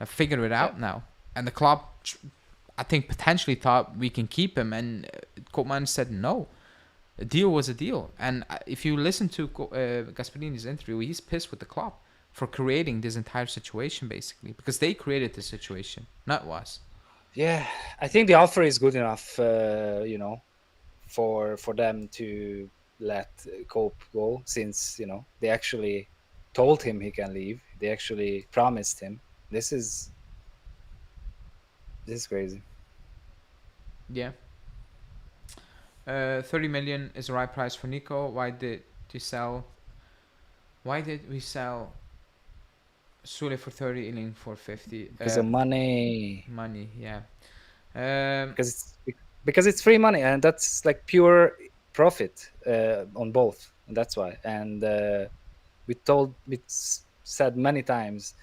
Speaker 1: I figured it out now, and the club, I think, potentially thought we can keep him, and Koopmeiners said no. A deal was a deal. And if you listen to Gasperini's interview, he's pissed with the club for creating this entire situation, basically, because they created the situation, not us.
Speaker 2: Yeah, I think the offer is good enough, for them to let Cope go, since they actually told him he can leave. They actually promised him. This is crazy.
Speaker 1: Yeah. 30 million is the right price for Nico. Why did we sell Sule for 30, Iling for 50?
Speaker 2: Because of money.
Speaker 1: Money, yeah.
Speaker 2: Because it's free money, and that's like pure profit on both, and that's why. And we said many times,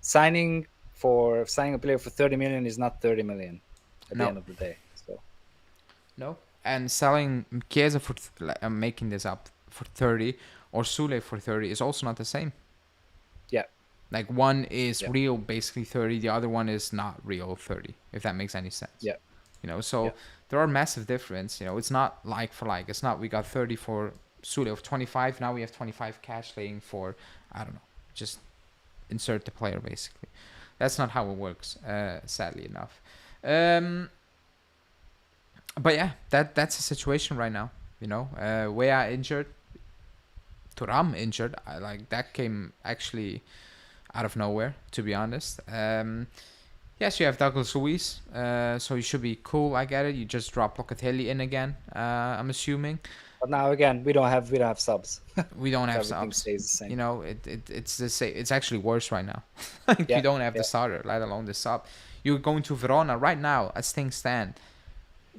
Speaker 2: signing a player for 30 million is not 30 million at the end of the day. So
Speaker 1: no. And selling Chiesa for I'm making this up, for 30, or Sule for 30 is also not the same.
Speaker 2: Yeah.
Speaker 1: Like, one is real, basically 30. The other one is not real 30, if that makes any sense.
Speaker 2: Yeah.
Speaker 1: So there are massive difference. It's not like for like. It's not we got 30 for Sule of 25. Now we have 25 cash laying for, I don't know, just insert the player, basically. That's not how it works, sadly enough. But yeah, that's the situation right now. Wea injured, Thuram injured. Like, that came actually out of nowhere, to be honest. Yes, you have Douglas Luiz, so you should be cool. I get it. You just drop Locatelli in again. I'm assuming.
Speaker 2: But now again, we don't have subs.
Speaker 1: We don't have
Speaker 2: Everything
Speaker 1: subs.
Speaker 2: stays the same.
Speaker 1: It's the same. It's actually worse right now. Like, you don't have the starter, let alone the sub. You're going to Verona right now, as things stand.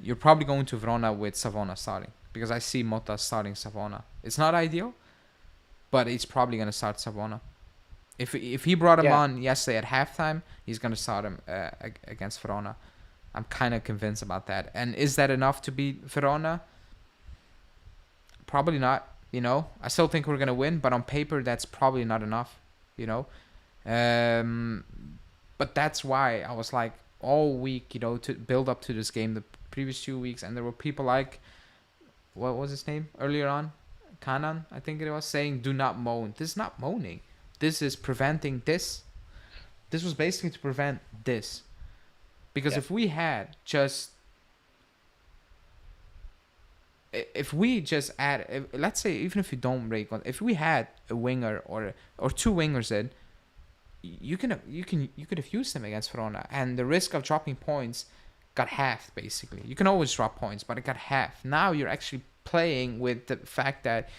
Speaker 1: You're probably going to Verona with Savona starting, because I see Motta starting Savona. It's not ideal, but he's probably going to start Savona. If he brought him on yesterday at halftime, he's going to start him against Verona. I'm kind of convinced about that. And is that enough to beat Verona? Probably not. I still think we're going to win, but on paper, that's probably not enough. But that's why I was like, all week, to build up to this game, the previous 2 weeks, and there were people like, what was his name earlier on? Kanan, I think it was, saying, "Do not moan." This is not moaning. This is preventing this. This was basically to prevent this. Because if we had just, if we just add, let's say, even if you don't break one, if we had a winger or two wingers in, you could have used them against Verona, and the risk of dropping points got halved. Basically, you can always drop points, but it got halved. Now you're actually playing with the fact that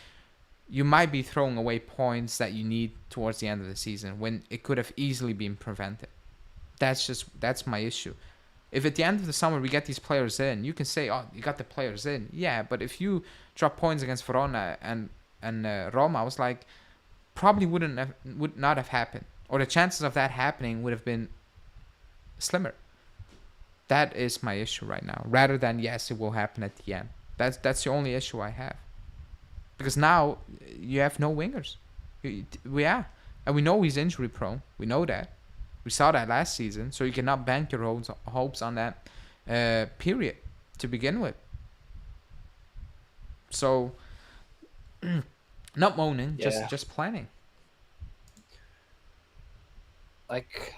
Speaker 1: you might be throwing away points that you need towards the end of the season when it could have easily been prevented. That's my issue. If at the end of the summer we get these players in, you can say, "Oh, you got the players in." Yeah, but if you drop points against Verona and Roma, I was like, probably would not have happened, or the chances of that happening would have been slimmer. That is my issue right now. Rather than, yes, it will happen at the end. That's the only issue I have. Because now you have no wingers. Yeah, and we know he's injury prone. We know that. We saw that last season. So you cannot bank your hopes on that period to begin with. So not moaning, just planning.
Speaker 2: Like,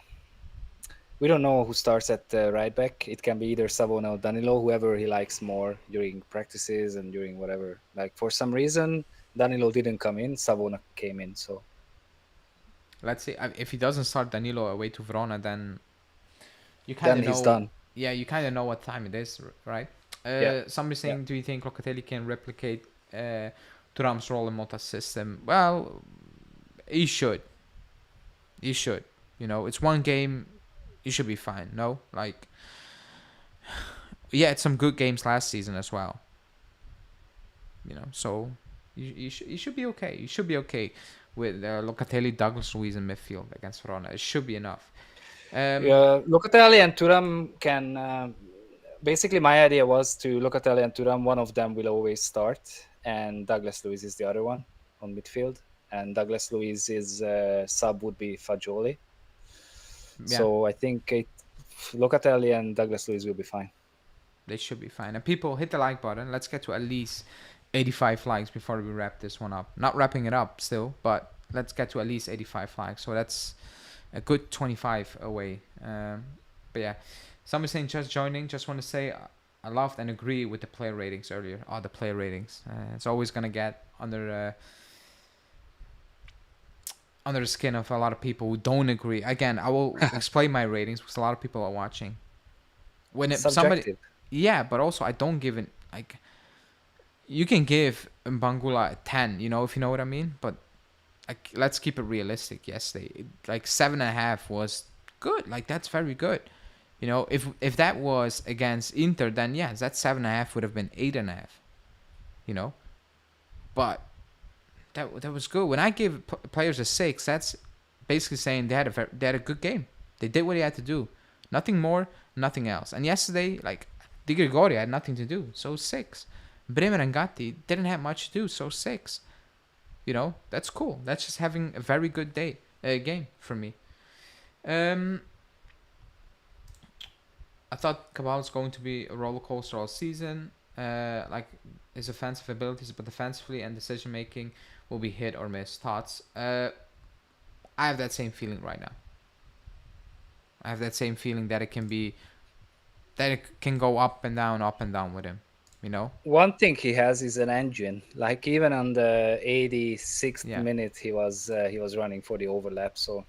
Speaker 2: we don't know who starts at right back. It can be either Savona or Danilo, whoever he likes more during practices and during whatever. Like, for some reason, Danilo didn't come in, Savona came in. So
Speaker 1: let's see, if he doesn't start Danilo away to Verona, then you kind of know.
Speaker 2: He's done.
Speaker 1: Yeah, you kind of know what time it is, right? Somebody saying, do you think Locatelli can replicate Thuram's role in Motta's system? Well, he should. He should. You know, it's one game. You should be fine. No, like, it's some good games last season as well. You know, so you should be okay. You should be okay with Locatelli, Douglas Luiz in midfield against Verona. It should be enough.
Speaker 2: Locatelli and Thuram can. Basically, my idea was to Locatelli and Thuram. One of them will always start, and Douglas Luiz is the other one on midfield. And Douglas Luiz's sub would be Fagioli. Yeah. So I think Locatelli and Douglas Luiz will be fine.
Speaker 1: They should be fine. And people, hit the like button. Let's get to at least 85 likes before we wrap this one up. Not wrapping it up still, but let's get to at least 85 likes. So that's a good 25 away. But yeah, somebody saying just joining. Just want to say I loved and agree with the player ratings earlier. The player ratings. It's always going to get under the skin of a lot of people who don't agree. Again, I will explain my ratings because a lot of people are watching. When somebody, but also I don't give it, like, you can give Bangula a 10, if you know what I mean. But like, let's keep it realistic. Yesterday, like 7.5 was good. Like, that's very good. If that was against Inter, then yes, that 7.5 would have been 8.5. But that was good. When I give players a 6, that's basically saying they had a good game. They did what they had to do. Nothing more, nothing else. And yesterday, like, Di Gregorio had nothing to do, so 6. Bremer and Gatti didn't have much to do, so 6. That's cool. That's just having a very good game for me. I thought Cabal was going to be a roller coaster all season. Like his offensive abilities, but defensively and decision making will be hit or miss. Thoughts? I have that same feeling right now. I have that same feeling that it can go up and down with him.
Speaker 2: One thing he has is an engine. Like, even on the 86th minute, he was running for the overlap. So,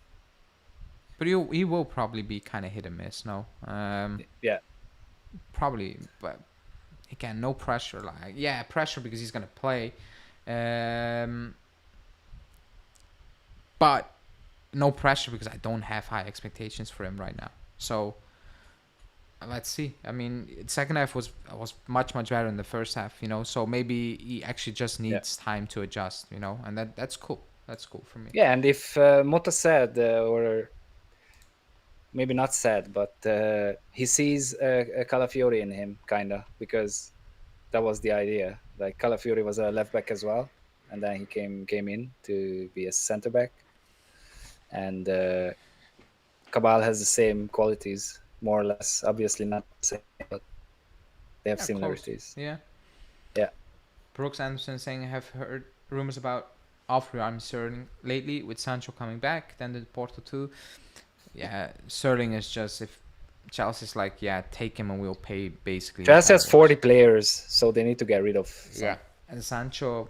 Speaker 1: but he will probably be kind of hit and miss. No. Probably, but again, no pressure. Like, pressure because he's gonna play. But no pressure because I don't have high expectations for him right now. So let's see. I mean, second half was much better than the first half. So maybe he actually just needs time to adjust. And that's cool. That's cool for me.
Speaker 2: Yeah, and if Motta said, or maybe not sad, but he sees a Calafiori in him, kinda, because that was the idea. Like, Calafiori was a left back as well, and then he came in to be a center back. And Cabal has the same qualities, more or less. Obviously not the same, but they have similarities.
Speaker 1: Close. Yeah.
Speaker 2: Yeah.
Speaker 1: Brooks Anderson saying, I have heard rumors about off-rearm Sterling lately with Sancho coming back, then the Porto too. Yeah, Sterling is just if Chelsea's like, yeah, take him and we'll pay basically his
Speaker 2: Chelsea
Speaker 1: net
Speaker 2: has
Speaker 1: worth.
Speaker 2: 40 players, so they need to get rid of some.
Speaker 1: Yeah, and Sancho,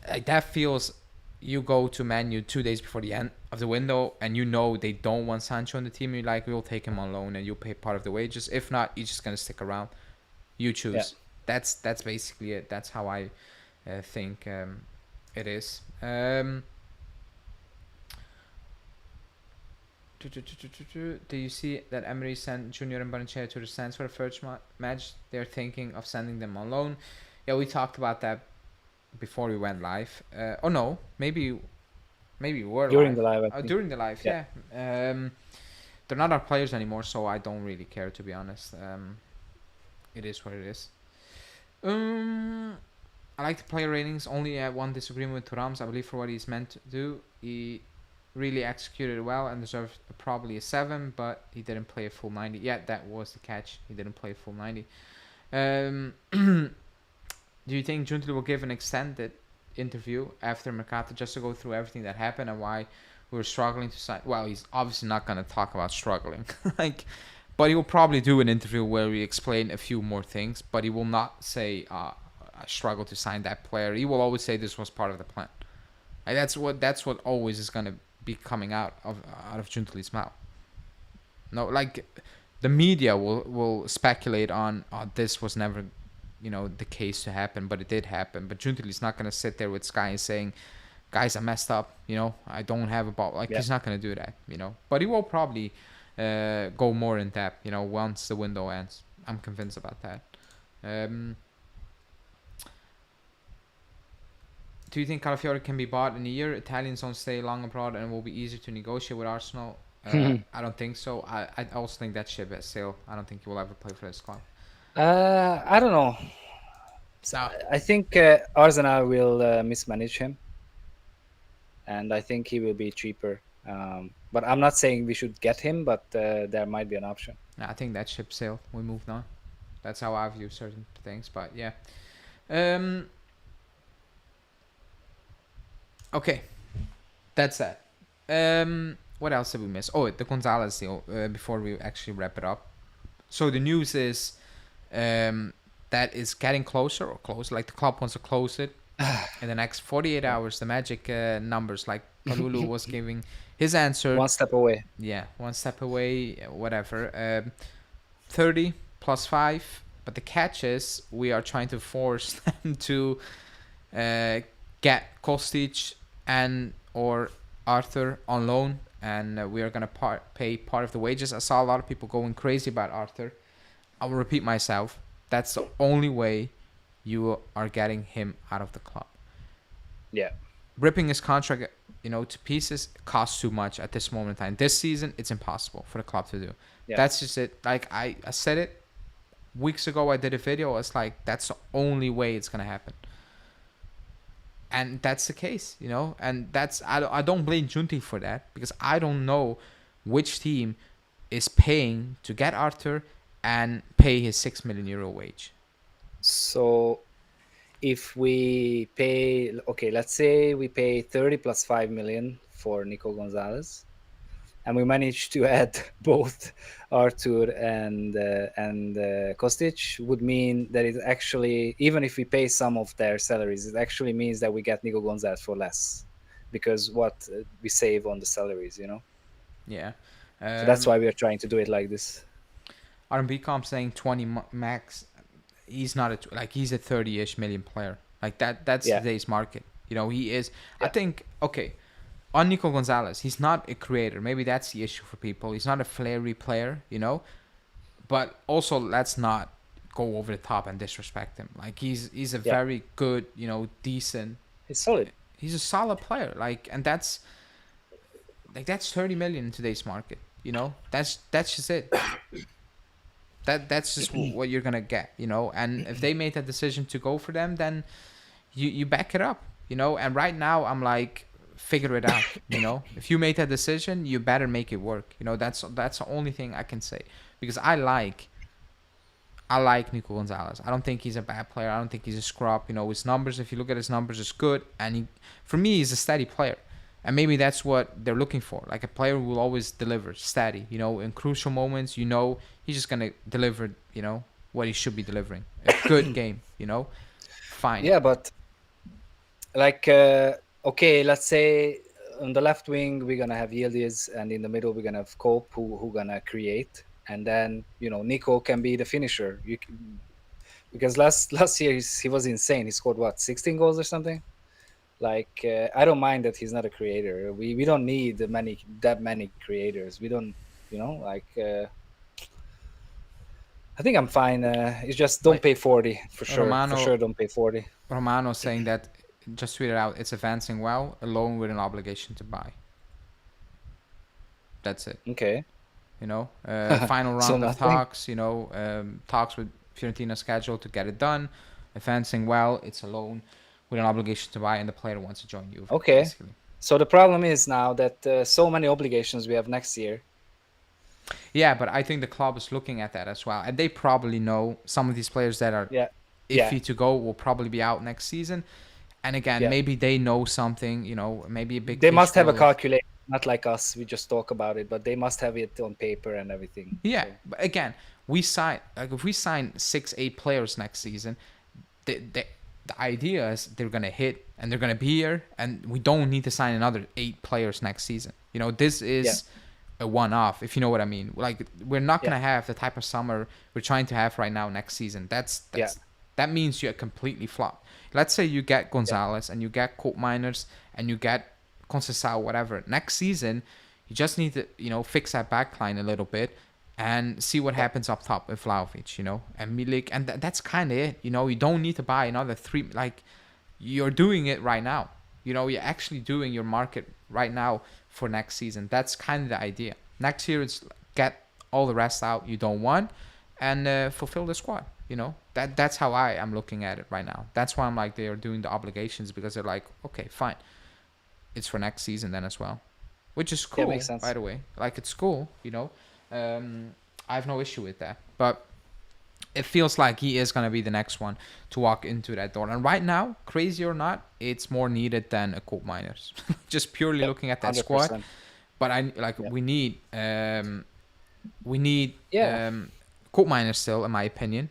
Speaker 1: like that feels. You go to Man U 2 days before the end of the window, and you know they don't want Sancho on the team. You're like, we'll take him on loan, and you'll pay part of the wages. If not, you're just gonna stick around. You
Speaker 2: Yeah.
Speaker 1: choose. That's basically it. That's how I think it is. Do you see that Emery sent Junior and Barnechea to the stands for the first match? They're thinking of sending them on loan. Yeah, we talked about that before we went live. Oh no, maybe we were
Speaker 2: During
Speaker 1: live.
Speaker 2: the live, I think.
Speaker 1: During the live, yeah. They're not our players anymore, so I don't really care, to be honest. It is what it is. I like the player ratings. Only had one disagreement with Turams. I believe for what he's meant to do, he really executed well and deserved probably a 7, but he didn't play a full 90. Yeah, that was the catch. He didn't play a full 90. Do you think Giuntoli will give an extended interview after Mercato just to go through everything that happened and why we were struggling to sign? Well, he's obviously not going to talk about struggling, but he will probably do an interview where we explain a few more things. But he will not say I struggled to sign that player. He will always say this was part of the plan. That's what always is going to be coming out of Giuntoli's mouth. No, like the media will speculate on this was never the case to happen, but it did happen. But Giuntoli's not going to sit there with Sky and saying, guys, I messed up, I don't have a ball. He's not going to do that, but he will probably go more in depth, once the window ends. I'm convinced about that. Do you think Calafiori can be bought in a year? Italians don't stay long abroad and it will be easier to negotiate with Arsenal. I don't think so. I also think that ship has sailed. I don't think he will ever play for this club.
Speaker 2: I don't know.
Speaker 1: No.
Speaker 2: I think Arsenal will mismanage him, and I think he will be cheaper. But I'm not saying we should get him, but there might be an option.
Speaker 1: I think that ship sailed. We moved on. That's how I view certain things. But yeah. Okay. That's that. What else did we miss? Oh, the Gonzalez deal. Before we actually wrap it up. So the news is that is getting closer or close. Like the club wants to close it in the next 48 hours. The magic numbers, like Kalulu was giving his answer.
Speaker 2: 1 step away.
Speaker 1: Yeah, 1 step away, whatever. 30 plus 5. But the catch is we are trying to force them to get Kostic and or Arthur on loan. And we are going to pay part of the wages. I saw a lot of people going crazy about Arthur. I will repeat myself. That's the only way you are getting him out of the club.
Speaker 2: Yeah.
Speaker 1: Ripping his contract, to pieces costs too much at this moment in time. This season, it's impossible for the club to do. Yeah. That's just it. Like, I said it weeks ago. I did a video. I was like, that's the only way it's going to happen. And that's the case, and that's I don't blame Giuntoli for that because I don't know which team is paying to get Arthur and pay his €6 million wage.
Speaker 2: So if we pay, let's say we pay 30 plus 5 million for Nico Gonzalez, and we manage to add both Arthur and Kostic, would mean that it actually, even if we pay some of their salaries, it actually means that we get Nico Gonzalez for less because what we save on the salaries,
Speaker 1: Yeah.
Speaker 2: So that's why we are trying to do it like this.
Speaker 1: R&B comp saying 20 max. He's not he's a 30-ish million player. Like that's today's market. He is. Yeah. I think, on Nico Gonzalez, he's not a creator. Maybe that's the issue for people. He's not a flary player, But also, let's not go over the top and disrespect him. Like, he's a very good, decent.
Speaker 2: He's solid.
Speaker 1: He's a solid player. And that's 30 million in today's market. That's just it. That's just what you're gonna get. And if they made that decision to go for them, then you back it up. And right now, I'm like, figure it out. If you made that decision, you better make it work. That's the only thing I can say, because I like I like Nico Gonzalez. I don't think he's a bad player. I don't think he's a scrub. His numbers, if you look at his numbers, is good. And for me, he's a steady player. And maybe that's what they're looking for. Like a player who will always deliver, steady. In crucial moments, he's just going to deliver, what he should be delivering. A good game, Fine.
Speaker 2: Yeah, but like, okay, let's say on the left wing, we're going to have Yildiz, and in the middle, we're going to have Cope, who going to create. And then, Nico can be the finisher. Because last year he was insane. He scored, 16 goals or something? Like, I don't mind that he's not a creator. We don't need that many creators. We don't, like, I think I'm fine. It's just don't pay 40 for sure. For sure, don't pay 40.
Speaker 1: Romano saying that, just tweet it out, it's advancing well, alone with an obligation to buy. That's it.
Speaker 2: Okay.
Speaker 1: Final round of talks, talks with Fiorentina scheduled to get it done. Advancing well, it's a loan with an obligation to buy, and the player wants to join Juve.
Speaker 2: Okay.
Speaker 1: Basically.
Speaker 2: So the problem is now that so many obligations we have next year.
Speaker 1: Yeah, but I think the club is looking at that as well. And they probably know some of these players that are iffy to go will probably be out next season. And again, maybe they know something, maybe a big...
Speaker 2: They must have a calculation, not like us. We just talk about it, but they must have it on paper and everything.
Speaker 1: Yeah, so. But again, if we sign 6-8 players next season, the idea is they're going to hit and they're going to be here, and we don't need to sign another 8 players next season. This is a one-off, if you know what I mean. Like, we're not going to have the type of summer we're trying to have right now next season. That means you're completely flopped. Let's say you get Gonzalez and you get Koopmeiners and you get Conceição, whatever. Next season, you just need to, fix that backline a little bit and see what happens up top with Vlahovic, and Milik. And that's kind of it. You don't need to buy another 3. Like, you're doing it right now. You're actually doing your market right now for next season. That's kind of the idea. Next year, it's get all the rest out you don't want and fulfill the squad. That's how I am looking at it right now. That's why I'm like, they are doing the obligations, because they're like, okay, fine. It's for next season then as well. Which is cool, makes sense. By the way. Like, it's cool, I have no issue with that. But it feels like he is going to be the next one to walk into that door. And right now, crazy or not, it's more needed than a Koopmeiners. Just purely looking at that 100%. Squad. But we need Koopmeiners still, in my opinion,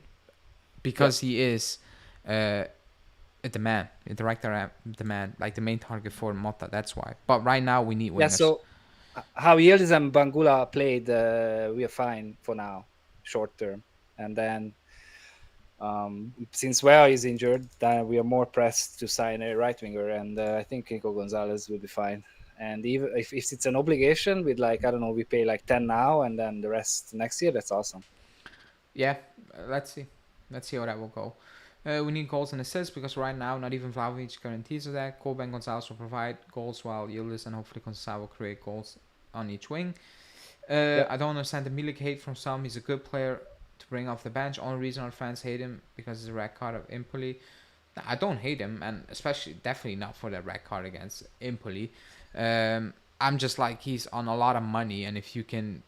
Speaker 1: because he is a demand, a director demand, like the main target for Motta. That's why. But right now we need wingers.
Speaker 2: Yeah. So how Yildiz and Bangula played, we are fine for now, short term. And then since Weah is injured, then we are more pressed to sign a right winger, and I think Nico Gonzalez will be fine. And even if it's an obligation with, like, I don't know, we pay like 10 now and then the rest next year, that's awesome.
Speaker 1: Yeah, let's see how that will go. We need goals and assists, because right now not even Vlahovic guarantees of that. Koopmeiners Gonzalez will provide goals, while Yildiz and hopefully Conceição will create goals on each wing. I don't understand the Milik hate from some. He's a good player to bring off the bench. Only reason our fans hate him because it's a red card of Empoli. I don't hate him, and definitely not for that red card against Empoli. I'm just like, he's on a lot of money, and if you can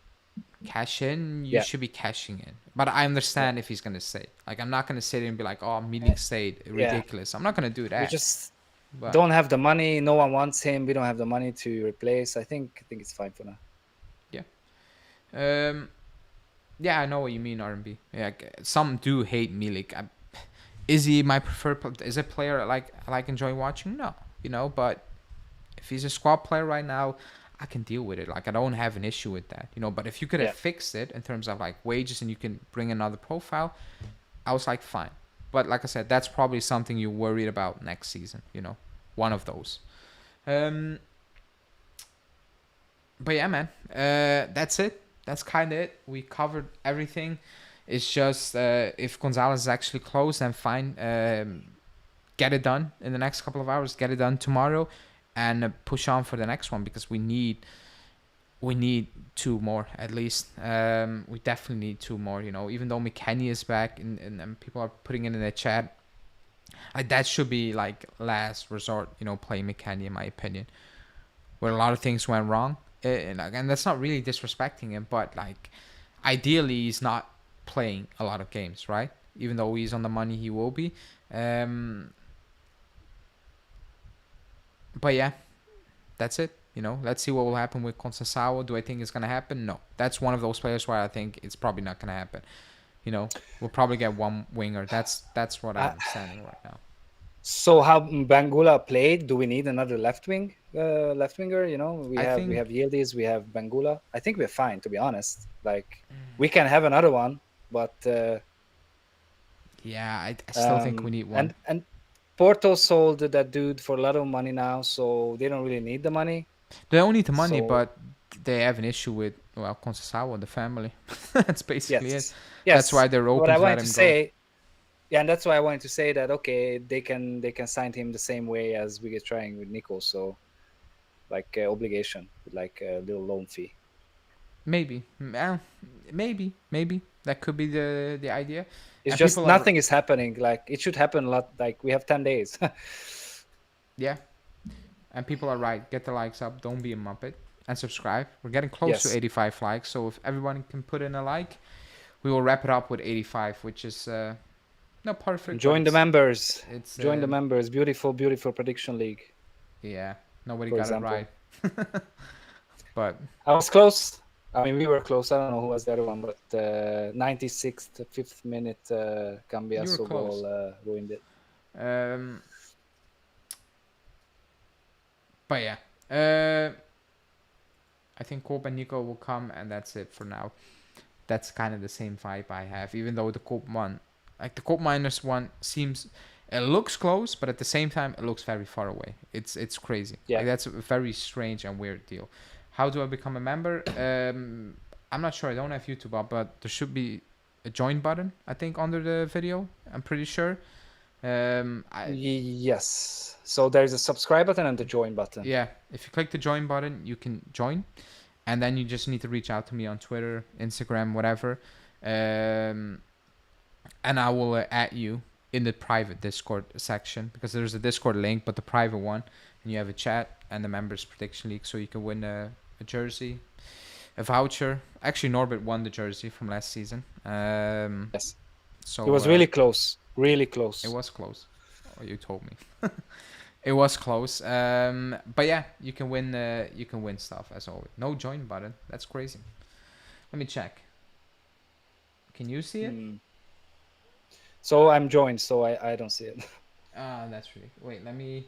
Speaker 1: cash in, you should be cashing in. But I understand if he's gonna stay. Like, I'm not gonna sit here and be like, oh, Milik stayed, ridiculous. I'm not gonna do that.
Speaker 2: We just don't have the money. No one wants him. We don't have the money to replace. I think it's fine for now.
Speaker 1: Yeah, I know what you mean, R&B. Yeah, some do hate Milik. Is he my preferred? Is a player I like enjoy watching? No, But if he's a squad player right now, I can deal with it. Like, I don't have an issue with that, But if you could have fixed it in terms of like wages and you can bring another profile, I was like, fine. But like I said, that's probably something you're worried about next season. One of those. But yeah, man. That's it. That's kind of it. We covered everything. It's just if Gonzalez is actually close, then fine. Get it done in the next couple of hours. Get it done tomorrow, and push on for the next one, because we need 2 more at least. We definitely need 2 more. Even though McKennie is back and people are putting it in the chat, that should be like last resort. Play McKennie, in my opinion, where a lot of things went wrong. And that's not really disrespecting him, but like, ideally he's not playing a lot of games, right? Even though he's on the money, he will be. But yeah, that's it. Let's see what will happen with Conceição. Do I think it's gonna happen? No. That's one of those players where I think it's probably not gonna happen. We'll probably get one winger. That's what I'm understanding right now.
Speaker 2: So how Bangula played? Do we need another left winger? We have Yildiz, we have Bangula. I think we're fine, to be honest. Like we can have another one, but
Speaker 1: yeah, I still think we need one.
Speaker 2: And Porto sold that dude for a lot of money now, so they don't really need the money.
Speaker 1: They don't need the money, but they have an issue with Conceição and the family. That's basically it.
Speaker 2: Yes.
Speaker 1: That's why they're open to let him go.
Speaker 2: Yeah, and that's why I wanted to say that they can sign him the same way as we get trying with Nico, so like obligation, like a little loan fee.
Speaker 1: Maybe that could be the idea.
Speaker 2: It's just nothing is happening. Like it should happen a lot. Like we have 10 days.
Speaker 1: Yeah, and people are right. Get the likes up. Don't be a muppet and subscribe. We're getting close to 85 likes, so if everyone can put in a like, we will wrap it up with 85, which is not perfect.
Speaker 2: Join the members. Join the members. Beautiful prediction league.
Speaker 1: Yeah, nobody got it right. But
Speaker 2: I was close. I mean, we were close. I don't know who was the other one, but 96th, 5th minute, Cambiasso goal ruined it.
Speaker 1: But yeah, I think Koop and Nico will come, and that's it for now. That's kind of the same vibe I have, even though the Koop one, like the Koopmeiners one, it looks close, but at the same time, it looks very far away. It's crazy. Yeah, that's a very strange and weird deal. How do I become a member? I'm not sure. I don't have YouTube up, but there should be a join button, I think, under the video. I'm pretty sure.
Speaker 2: Yes. So there's a subscribe button and the join button.
Speaker 1: Yeah. If you click the join button, you can join. And then you just need to reach out to me on Twitter, Instagram, whatever. And I will add you in the private Discord section, because there's a Discord link, but the private one. And you have a chat and the members prediction league, so you can win a jersey, a voucher. Actually, Norbert won the jersey from last season.
Speaker 2: Yes.
Speaker 1: So
Speaker 2: it was really close. Really close.
Speaker 1: It was close. Oh, you told me. It was close. But yeah, you can win stuff as always. No join button. That's crazy. Let me check. Can you see it?
Speaker 2: So I'm joined, so I don't see it.
Speaker 1: That's really. Wait, let me.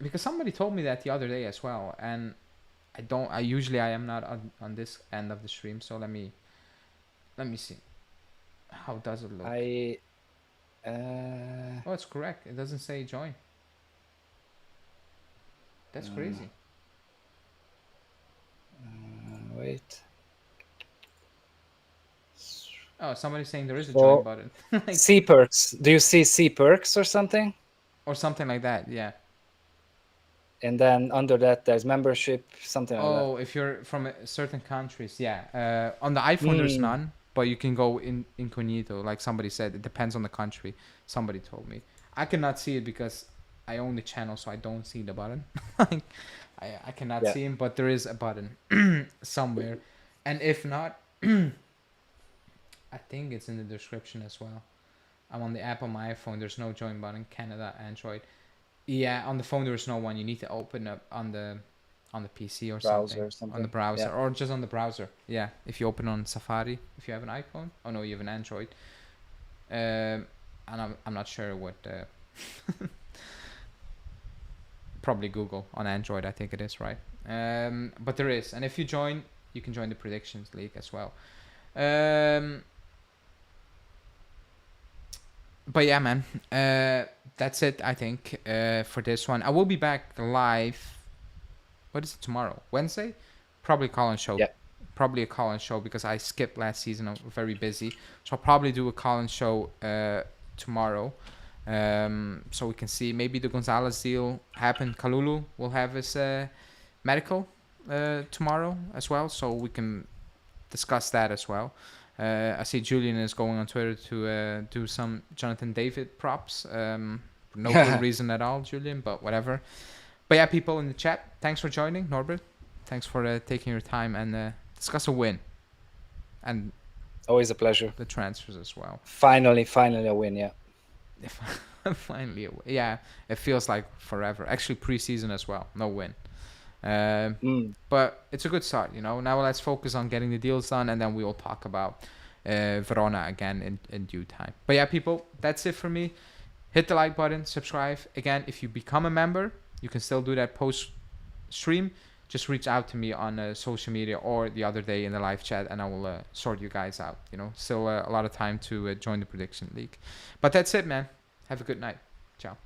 Speaker 1: Because somebody told me that the other day as well, and I usually am not on this end of the stream, so let me see. How does it look? Oh, it's correct. It doesn't say join. That's crazy.
Speaker 2: Wait.
Speaker 1: Oh, somebody's saying there is a join button.
Speaker 2: C perks. Do you see C perks or something?
Speaker 1: Or something like that, yeah.
Speaker 2: And then under that, there's membership, something like that.
Speaker 1: Oh, if you're from certain countries, yeah. On the iPhone, there's none, but you can go incognito. Like somebody said, it depends on the country. Somebody told me. I cannot see it because I own the channel, so I don't see the button. I cannot see him, but there is a button somewhere. And if not, I think it's in the description as well. I'm on the app on my iPhone. There's no join button. Canada, Android. Yeah, on the phone there is no one. You need to open up on the PC or something. On the browser, or just on the browser. Yeah, if you open on Safari, if you have an iPhone. Oh no, you have an Android. And I'm not sure what. Probably Google on Android. I think it is, right. But there is, and if you join, you can join the predictions league as well. But yeah, man, that's it, I think, for this one. I will be back live. What is it, tomorrow? Wednesday? Probably call-in show. Yeah. Probably a call-in show because I skipped last season. I'm very busy. So I'll probably do a call-in show tomorrow. So we can see. Maybe the Gonzalez deal happened. Kalulu will have his medical tomorrow as well. So we can discuss that as well. I see Julian is going on Twitter to do some Jonathan David props. No good reason at all, Julian, but whatever. But yeah, people in the chat, thanks for joining, Norbert. Thanks for taking your time and discuss a win. and
Speaker 2: Always a pleasure.
Speaker 1: the transfers as well.
Speaker 2: Finally a win, yeah.
Speaker 1: Finally, yeah, it feels like forever. Actually, preseason as well, no win. But it's a good start, you know. Now let's focus on getting the deals done, and then we will talk about Verona again in due time. But yeah, people, that's it for me. Hit the like button, subscribe. Again, if you become a member, you can still do that post stream. Just reach out to me on social media or the other day in the live chat, and I will sort you guys out. You know, still a lot of time to join the prediction league. But that's it, man. Have a good night. Ciao.